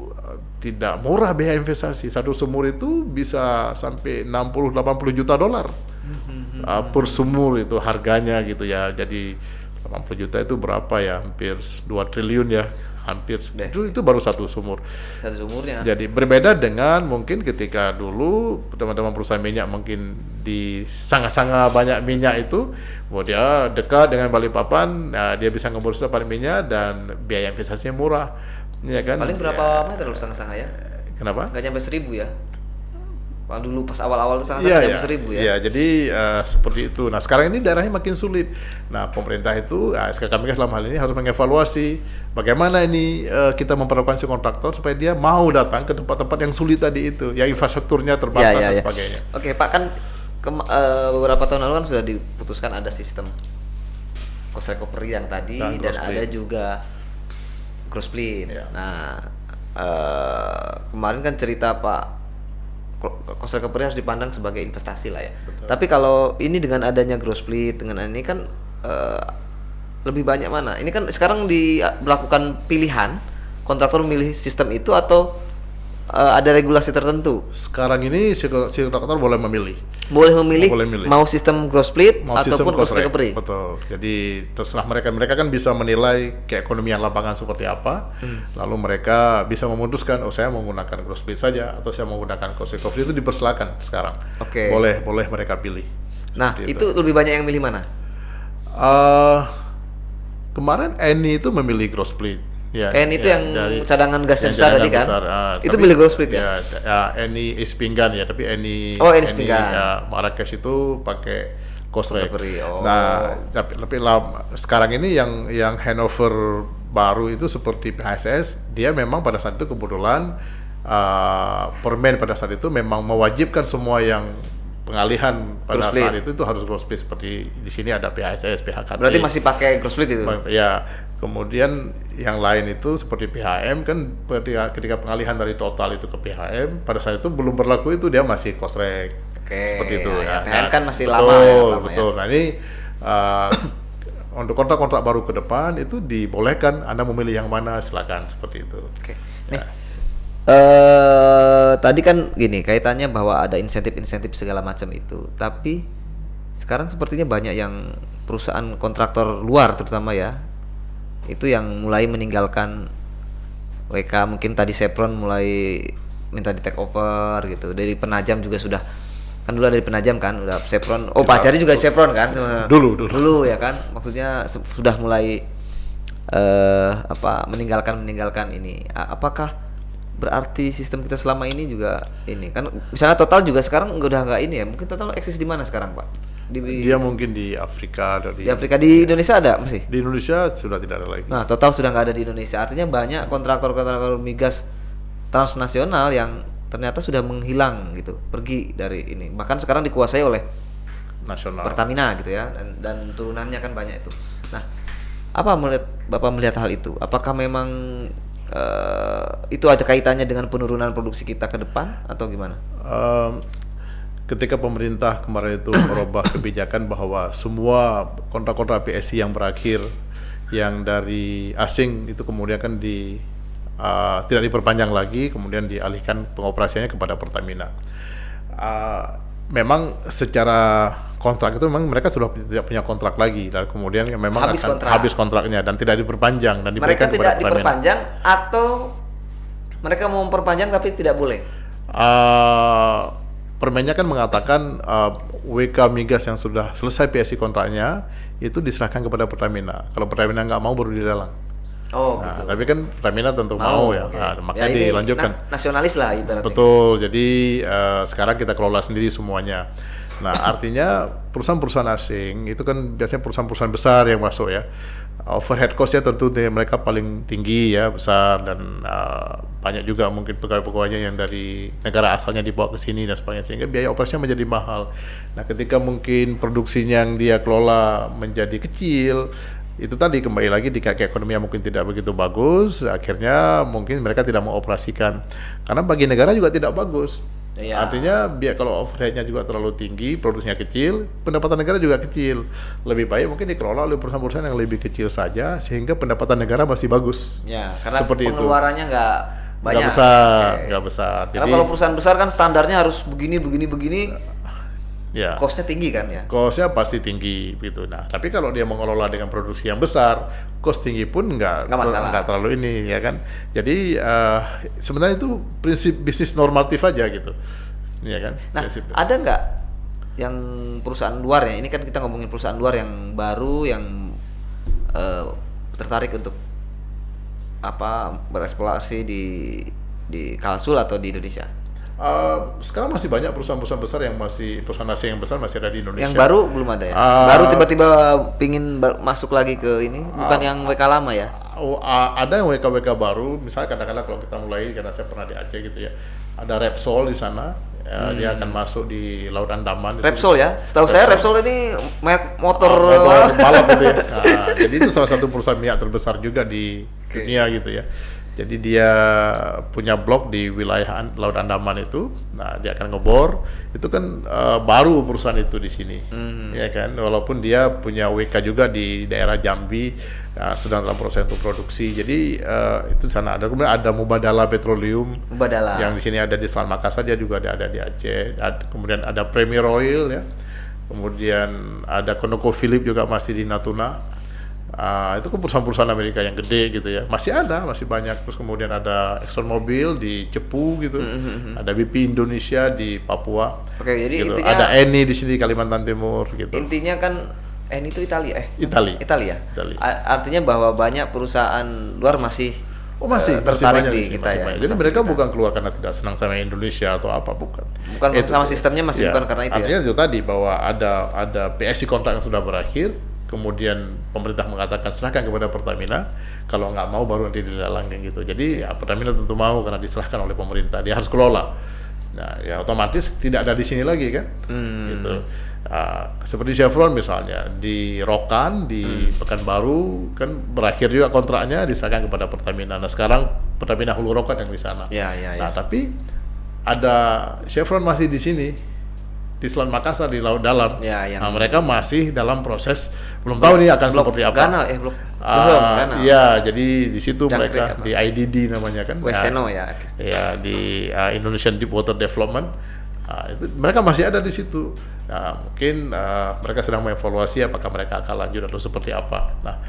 tidak murah biaya investasi. Satu sumur itu bisa sampai 60-80 juta dolar. Per sumur itu harganya gitu ya. Jadi 80 juta itu berapa ya? Hampir 2 triliun ya. Itu baru satu sumur. Satu sumurnya. Jadi berbeda dengan mungkin ketika dulu teman-teman perusahaan minyak mungkin di sangat-sangat banyak minyak itu, bahwa dia dekat dengan Balikpapan, dia bisa ngurus dapat minyak dan biaya investasinya murah. Ya kan? Paling berapa meter lu sangat-sangat ya? Kenapa? Nggak nyampe 1000 ya? Kalau dulu pas awal-awal itu sangat-sangat nyampe 1000 ya? Iya, jadi seperti itu. Nah, sekarang ini daerahnya makin sulit. Nah, pemerintah itu, SKK Migas dalam hal ini harus mengevaluasi bagaimana ini kita memperlakukan si kontraktor supaya dia mau datang ke tempat-tempat yang sulit tadi itu, yang infrastrukturnya terbatas dan sebagainya. Oke, Pak, kan beberapa tahun lalu kan sudah diputuskan ada sistem cost recovery yang tadi dan ada juga cross split. Ya. Nah, kemarin kan cerita Pak cost recovery harus dipandang sebagai investasi lah ya. Betul. Tapi kalau ini dengan adanya growth split dengan ini kan lebih banyak mana? Ini kan sekarang dilakukan pilihan kontraktor memilih sistem itu atau ada regulasi tertentu? Sekarang ini si kontraktor boleh memilih. Boleh memilih mau sistem growth split ataupun cost recovery. Betul. Jadi terserah mereka. Mereka kan bisa menilai keekonomian lapangan seperti apa. Lalu mereka bisa memutuskan, oh saya menggunakan growth split saja atau saya menggunakan cost recovery. Itu dipersilakan sekarang. Oke. Boleh mereka pilih. Nah, itu lebih banyak yang milih mana? Kemarin Eni itu memilih growth split. Ya, itu yang cadangan gasnya besar tadi kan? Itu tapi, milih growth split ya? Eni Espinggan ya, tapi Eni Espinggan. Ya, Marrakesh itu pakai cost recovery. Oh. Nah, tapi sekarang ini yang handover baru itu seperti PHSS, dia memang pada saat itu kebetulan Permen pada saat itu memang mewajibkan semua yang pengalihan pada saat itu harus growth split, seperti di sini ada PHSS, PHKT. Berarti masih pakai growth split itu? Ya, kemudian yang lain itu seperti PHM kan ketika pengalihan dari total itu ke PHM pada saat itu belum berlaku, itu dia masih cost rec. Seperti itu ya. PHM kan masih betul, lama ya. Betul. Nah ini untuk kontrak-kontrak baru ke depan itu dibolehkan Anda memilih yang mana, silakan seperti itu. Oke. Nih. Tadi kan gini kaitannya bahwa ada insentif segala macam itu, tapi sekarang sepertinya banyak yang perusahaan kontraktor luar terutama ya itu yang mulai meninggalkan WK. Mungkin tadi Chevron mulai minta di take over gitu, dari Penajam juga sudah, kan dulu dari Penajam kan udah Chevron, Pak Jari juga Chevron kan dulu ya kan, maksudnya sudah mulai meninggalkan ini. Apakah berarti sistem kita selama ini juga ini kan, misalnya Total juga sekarang udah nggak ini ya, mungkin Total eksis di mana sekarang Pak? Dia mungkin di Afrika. Di Afrika, di Indonesia ada masih? Di Indonesia sudah tidak ada lagi. Nah, Total sudah nggak ada di Indonesia, artinya banyak kontraktor migas transnasional yang ternyata sudah menghilang gitu, pergi dari ini, bahkan sekarang dikuasai oleh nasional Pertamina gitu ya, dan turunannya kan banyak itu. Nah, Bapak melihat hal itu? Apakah memang itu ada kaitannya dengan penurunan produksi kita ke depan atau gimana? Ketika pemerintah kemarin itu merubah kebijakan bahwa semua kontrak-kontrak PSI yang berakhir yang dari asing itu kemudian kan tidak diperpanjang lagi, kemudian dialihkan pengoperasiannya kepada Pertamina. Memang secara kontrak itu memang mereka sudah tidak punya kontrak lagi, dan kemudian memang habis kontraknya dan tidak diperpanjang dan diberikan kepada Pertamina. Mereka tidak diperpanjang atau mereka mau memperpanjang tapi tidak boleh? Permennya kan mengatakan WK Migas yang sudah selesai PSI kontraknya itu diserahkan kepada Pertamina. Kalau Pertamina nggak mau baru dilelang. Gitu. Tapi kan Pertamina tentu mau ya. Nah, makanya dilanjutkan. Nasionalis lah ibaratnya. Betul. Jadi sekarang kita kelola sendiri semuanya. Nah, artinya perusahaan-perusahaan asing itu kan biasanya perusahaan-perusahaan besar yang masuk ya. Overhead cost-nya tentu mereka paling tinggi ya, besar, dan banyak juga mungkin pegawai-pegawainya yang dari negara asalnya dibawa ke sini dan sebagainya, sehingga biaya operasinya menjadi mahal. Nah, ketika mungkin produksinya yang dia kelola menjadi kecil, itu tadi kembali lagi di ekonomi yang mungkin tidak begitu bagus, akhirnya mungkin mereka tidak mau operasikan, karena bagi negara juga tidak bagus. Iya. Artinya kalau overhead-nya juga terlalu tinggi, produksinya kecil, pendapatan negara juga kecil. Lebih baik mungkin dikelola oleh perusahaan-perusahaan yang lebih kecil saja, sehingga pendapatan negara masih bagus. Ya, karena pengeluarannya nggak banyak. Nggak besar. Karena kalau perusahaan besar kan standarnya harus begini. Ya. Cost-nya tinggi kan ya? Cost-nya pasti tinggi gitu. Nah, tapi kalau dia mengelola dengan produksi yang besar, cost tinggi pun nggak terlalu ini ya kan. Jadi sebenarnya itu prinsip bisnis normatif aja gitu, ya kan. Nah, ada nggak yang perusahaan luar ya? Ini kan kita ngomongin perusahaan luar yang baru yang tertarik untuk bereksplorasi di Kalsul atau di Indonesia? Sekarang masih banyak perusahaan-perusahaan besar perusahaan asing yang besar masih ada di Indonesia. Yang baru belum ada ya? Baru tiba-tiba pingin masuk lagi ke ini, bukan yang WK lama ya? Ada yang WK baru, misalnya kadang-kadang kalau kita mulai, karena saya pernah di Aceh gitu ya, ada Repsol di sana, dia akan masuk di Laut Andaman. Repsol ya? Setahu saya Repsol ini merek motor balap gitu ya. Jadi itu salah satu perusahaan minyak terbesar juga di dunia gitu ya. Jadi dia punya blok di wilayah Laut Andaman itu. Nah, dia akan ngebor. Itu kan baru perusahaan itu di sini, ya kan. Walaupun dia punya WK juga di daerah Jambi, sedang dalam proses untuk produksi. Jadi itu sana ada. Kemudian ada Mubadala Petroleum. Mubadala. Yang di sini ada di Selat Makassar, dia juga ada di Aceh. Kemudian ada Premier Oil ya. Kemudian ada ConocoPhillips juga masih di Natuna. Itu kan perusahaan-perusahaan Amerika yang gede gitu ya, masih banyak. Terus kemudian ada ExxonMobil di Cepu gitu, ada BP Indonesia di Papua. Oke, jadi gitu. intinya Ada Eni di sini Kalimantan Timur gitu. Intinya kan Eni itu Italia Italia. Artinya bahwa banyak perusahaan luar masih tertarik di kita ya. Jadi mereka bukan keluar karena tidak senang sama Indonesia atau apa, bukan sama sistemnya masih bukan karena itu. Artinya itu tadi bahwa ada PSC kontrak yang sudah berakhir. Kemudian pemerintah mengatakan serahkan kepada Pertamina, kalau nggak mau baru nanti dilelang gitu. Jadi ya Pertamina tentu mau karena diserahkan oleh pemerintah, dia harus kelola. Nah ya otomatis tidak ada di sini lagi kan, gitu. Seperti Chevron misalnya di Rokan di Pekanbaru kan berakhir juga kontraknya, diserahkan kepada Pertamina. Nah sekarang Pertamina Hulu Rokan yang di sana. Nah tapi ada Chevron masih di sini. Di Selat Makassar di Laut Dalam. Nah, mereka masih dalam proses, belum tahu nih akan seperti apa. Ganal. Ya, jadi di situ Jangkrik mereka apa? di IDD namanya kan. Weseno ya. Ya di Indonesian Deepwater Development. Itu mereka masih ada di situ. Nah, mungkin mereka sedang mengevaluasi apakah mereka akan lanjut atau seperti apa. Nah,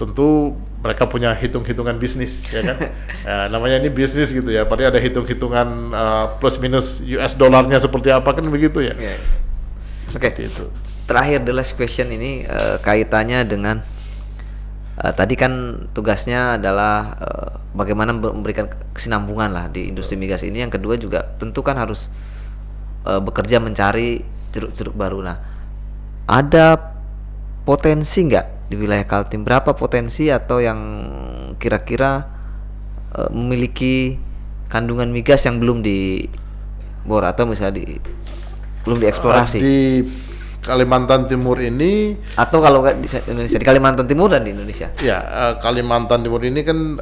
tentu mereka punya hitung-hitungan bisnis ya kan. Namanya ini bisnis gitu ya, padahal ada hitung-hitungan plus minus US dollarnya seperti apa kan begitu ya. Oke. Itu. Terakhir, the last question ini kaitannya dengan tadi kan tugasnya adalah bagaimana memberikan kesinambungan lah di industri migas ini. Yang kedua juga tentu kan harus bekerja mencari ceruk-ceruk baru. Nah, ada potensi nggak di wilayah Kaltim, berapa potensi atau yang kira-kira memiliki kandungan migas yang belum dibor atau misalnya belum dieksplorasi di Kalimantan Timur ini, atau kalau nggak di Indonesia, di Kalimantan Timur dan di Indonesia? Ya, Kalimantan Timur ini kan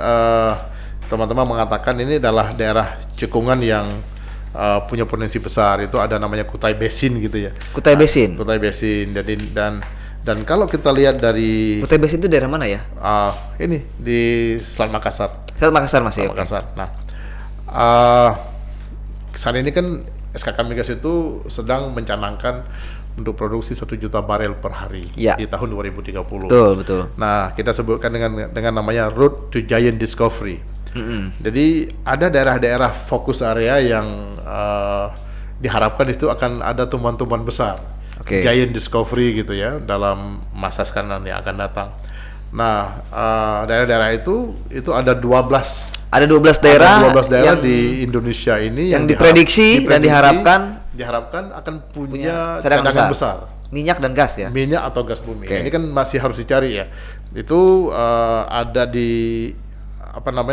teman-teman mengatakan ini adalah daerah cekungan yang punya potensi besar. Itu ada namanya Kutai Basin gitu ya. Kutai Basin. Kutai Basin. Jadi dan kalau kita lihat dari Kutai Basin itu daerah mana ya? Ini di Selat Makassar. Selat Makassar masih. Selat Makassar. Nah, saat ini kan SKK Migas itu sedang mencanangkan untuk produksi 1 juta barel per hari di tahun 2030. Betul. Nah, kita sebutkan dengan namanya Road to Giant Discovery. Jadi ada daerah-daerah fokus area yang diharapkan di situ akan ada tumbuhan-tumbuhan besar. Giant Discovery gitu ya dalam masa sekarang yang akan datang. Nah, daerah-daerah itu ada 12 daerah yang di Indonesia ini yang diprediksi dan diharapkan akan punya cadangan besar. Minyak dan gas ya? Minyak atau gas bumi. Ini kan masih harus dicari ya. Itu ada di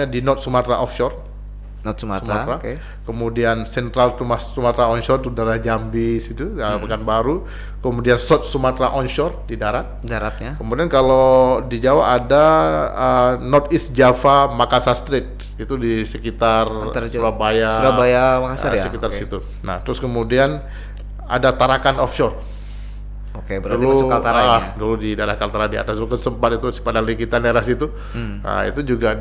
di North Sumatra Offshore. Sumatera. Kemudian Central Sumatera Onshore itu daerah Jambi situ, Pekanbaru. Kemudian South Sumatera Onshore di daratnya. Kemudian kalau di Jawa ada Northeast Java Makassar Strait, itu di sekitar Surabaya Makassar ya. Sekitar situ. Nah, terus kemudian ada Tarakan Offshore. Berarti masuk Kaltara ya? Dulu di daerah Kaltara di atas, dulu kan sempat itu pada Likitan daerah situ. Nah, itu juga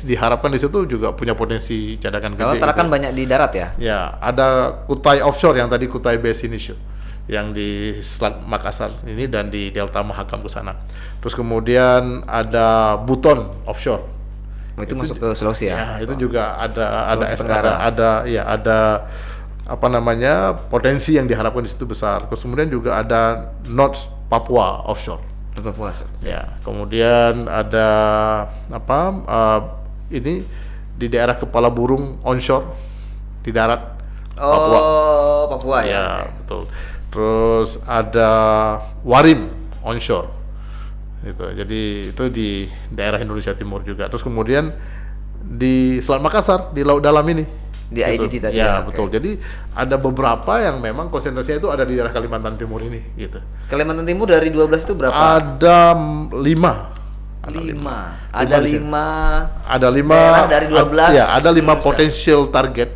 diharapkan di situ juga punya potensi cadangan gede. Kalau Tarakan banyak di darat ya? Ya, ada Kutai Offshore yang tadi Kutai Basin issue yang di Selat Makassar ini dan di Delta Mahakam ke sana. Terus kemudian ada Buton Offshore. Itu masuk ke Sulawesi ya? Ya, itu juga ada potensi yang diharapkan di situ besar. Terus kemudian juga ada North Papua Offshore. Ya, kemudian ada ini di daerah Kepala Burung onshore di darat Papua. Papua ya. Betul. Terus ada Warim onshore. Jadi itu di daerah Indonesia Timur juga. Terus kemudian di Selat Makassar di Laut Dalam ini. Di IDD tadi ya, betul. Jadi ada beberapa yang memang konsentrasinya itu ada di daerah Kalimantan Timur ini gitu. Kalimantan Timur dari 12 itu berapa? Ada 5 Ada di sini. 5 Ada 5 daerah dari 12 ya, ada 5 Indonesia. potential target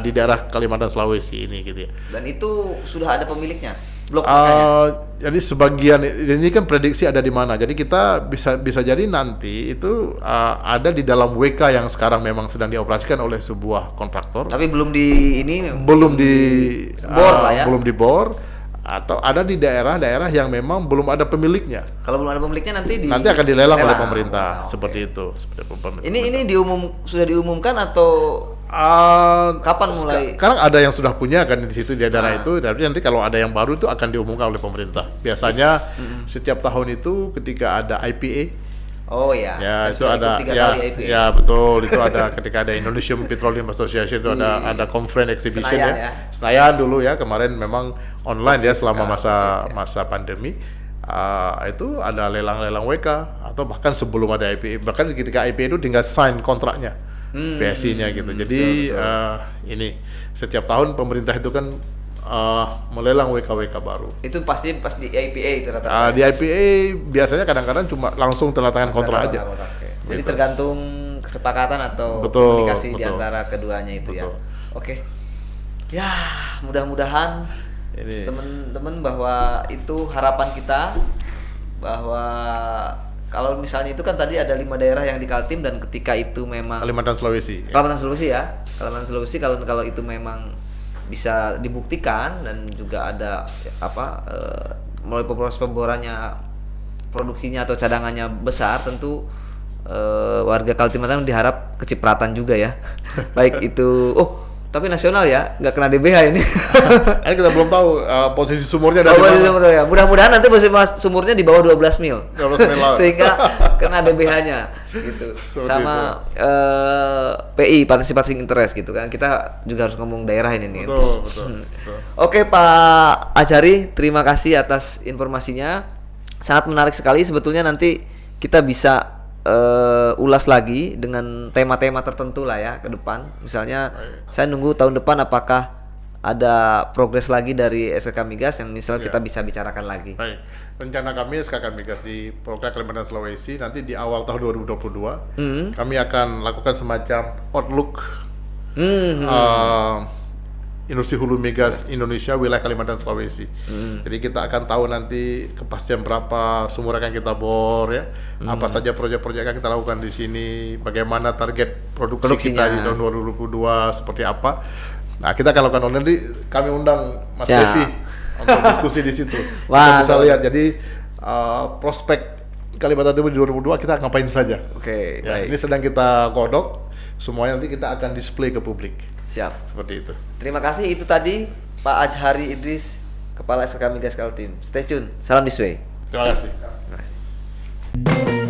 di daerah Kalimantan Sulawesi ini gitu ya. Dan itu sudah ada pemiliknya, blok WK-nya. Jadi sebagian ini kan prediksi ada di mana. Jadi kita bisa jadi nanti itu ada di dalam WK yang sekarang memang sedang dioperasikan oleh sebuah kontraktor. Tapi belum di ini Belum di bor lah ya. belum dibor, atau ada di daerah-daerah yang memang belum ada pemiliknya. Kalau belum ada pemiliknya nanti Nanti akan dilelang oleh lelang. pemerintah, Oh, seperti itu. Seperti pemerintah. Ini sudah diumumkan atau kapan mulai? Sekarang ada yang sudah punya kan di situ di daerah itu, tapi nanti kalau ada yang baru itu akan diumumkan oleh pemerintah. Biasanya setiap tahun itu ketika ada IPA, Oh ya, ya saya itu sudah ada ikut 3 ya, kali IPA. ya betul itu ada ketika ada Indonesian Petroleum Association itu ada conference exhibition Senayan, ya. Senayan dulu ya, kemarin memang online ya selama Oke. masa pandemi. Itu ada lelang-lelang WK atau bahkan sebelum ada IPA, bahkan ketika IPA itu tinggal sign kontraknya. PSI-nya gitu. Jadi ini setiap tahun pemerintah itu kan melelang WK baru. Itu pasti pas di IPA itu rata-rata. Di IPA biasanya kadang-kadang cuma langsung tanda tangan kontrak aja. Oke. Jadi Gitu. tergantung kesepakatan atau Betul, komunikasi di betul. antara keduanya itu ya. Betul. Oke. Ya, mudah-mudahan Ini teman-teman bahwa itu harapan kita bahwa kalau misalnya itu kan tadi ada 5 daerah yang di Kaltim dan ketika itu memang Kalimantan Sulawesi. Kalimantan Sulawesi ya. Kalimantan Sulawesi kalau itu memang bisa dibuktikan dan juga ada mulai proses pemborannya produksinya atau cadangannya besar, tentu warga Kalimantan diharap kecipratan juga ya. Baik itu tapi nasional ya, nggak kena DBH ini. Ini kita belum tahu posisi sumurnya dari Posisi mana. sumurnya ya. Mudah-mudahan nanti posisi sumurnya di bawah 12 mil. 12 mil laut. Sehingga kena DBH-nya gitu. Seperti Sama PI participation interest gitu kan. Kita juga harus ngomong daerah ini nih. Betul. Oke Pak Ajari, terima kasih atas informasinya. Sangat menarik sekali sebetulnya, nanti kita bisa ulas lagi dengan tema-tema tertentu lah ya ke depan. Misalnya saya nunggu tahun depan apakah ada progres lagi dari SKK Migas yang misal kita bisa bicarakan lagi. Baik. Rencana kami SKK Migas di program Kalimantan Sulawesi nanti di awal tahun 2022 kami akan lakukan semacam outlook industri hulu migas Indonesia wilayah Kalimantan Sulawesi. Jadi kita akan tahu nanti kepastian berapa sumur akan kita bor ya, apa saja proyek-proyek yang kita lakukan di sini, bagaimana target produksi kita di tahun 2022 seperti apa. Nah, kita akan lakukan nanti kami undang Mas Siap. Devi untuk diskusi di situ. Wah, Kita bisa lihat jadi prospek Kalimantan Timur di 2022 kita ngapain saja. Oke, Ya, baik. ini sedang kita godok, semuanya nanti kita akan display ke publik. Siap. Seperti itu. Terima kasih, itu tadi Pak Ajhari Idris, Kepala SKK Migas Kaltim. Stay tune. Salam Disway. Terima kasih. Terima kasih.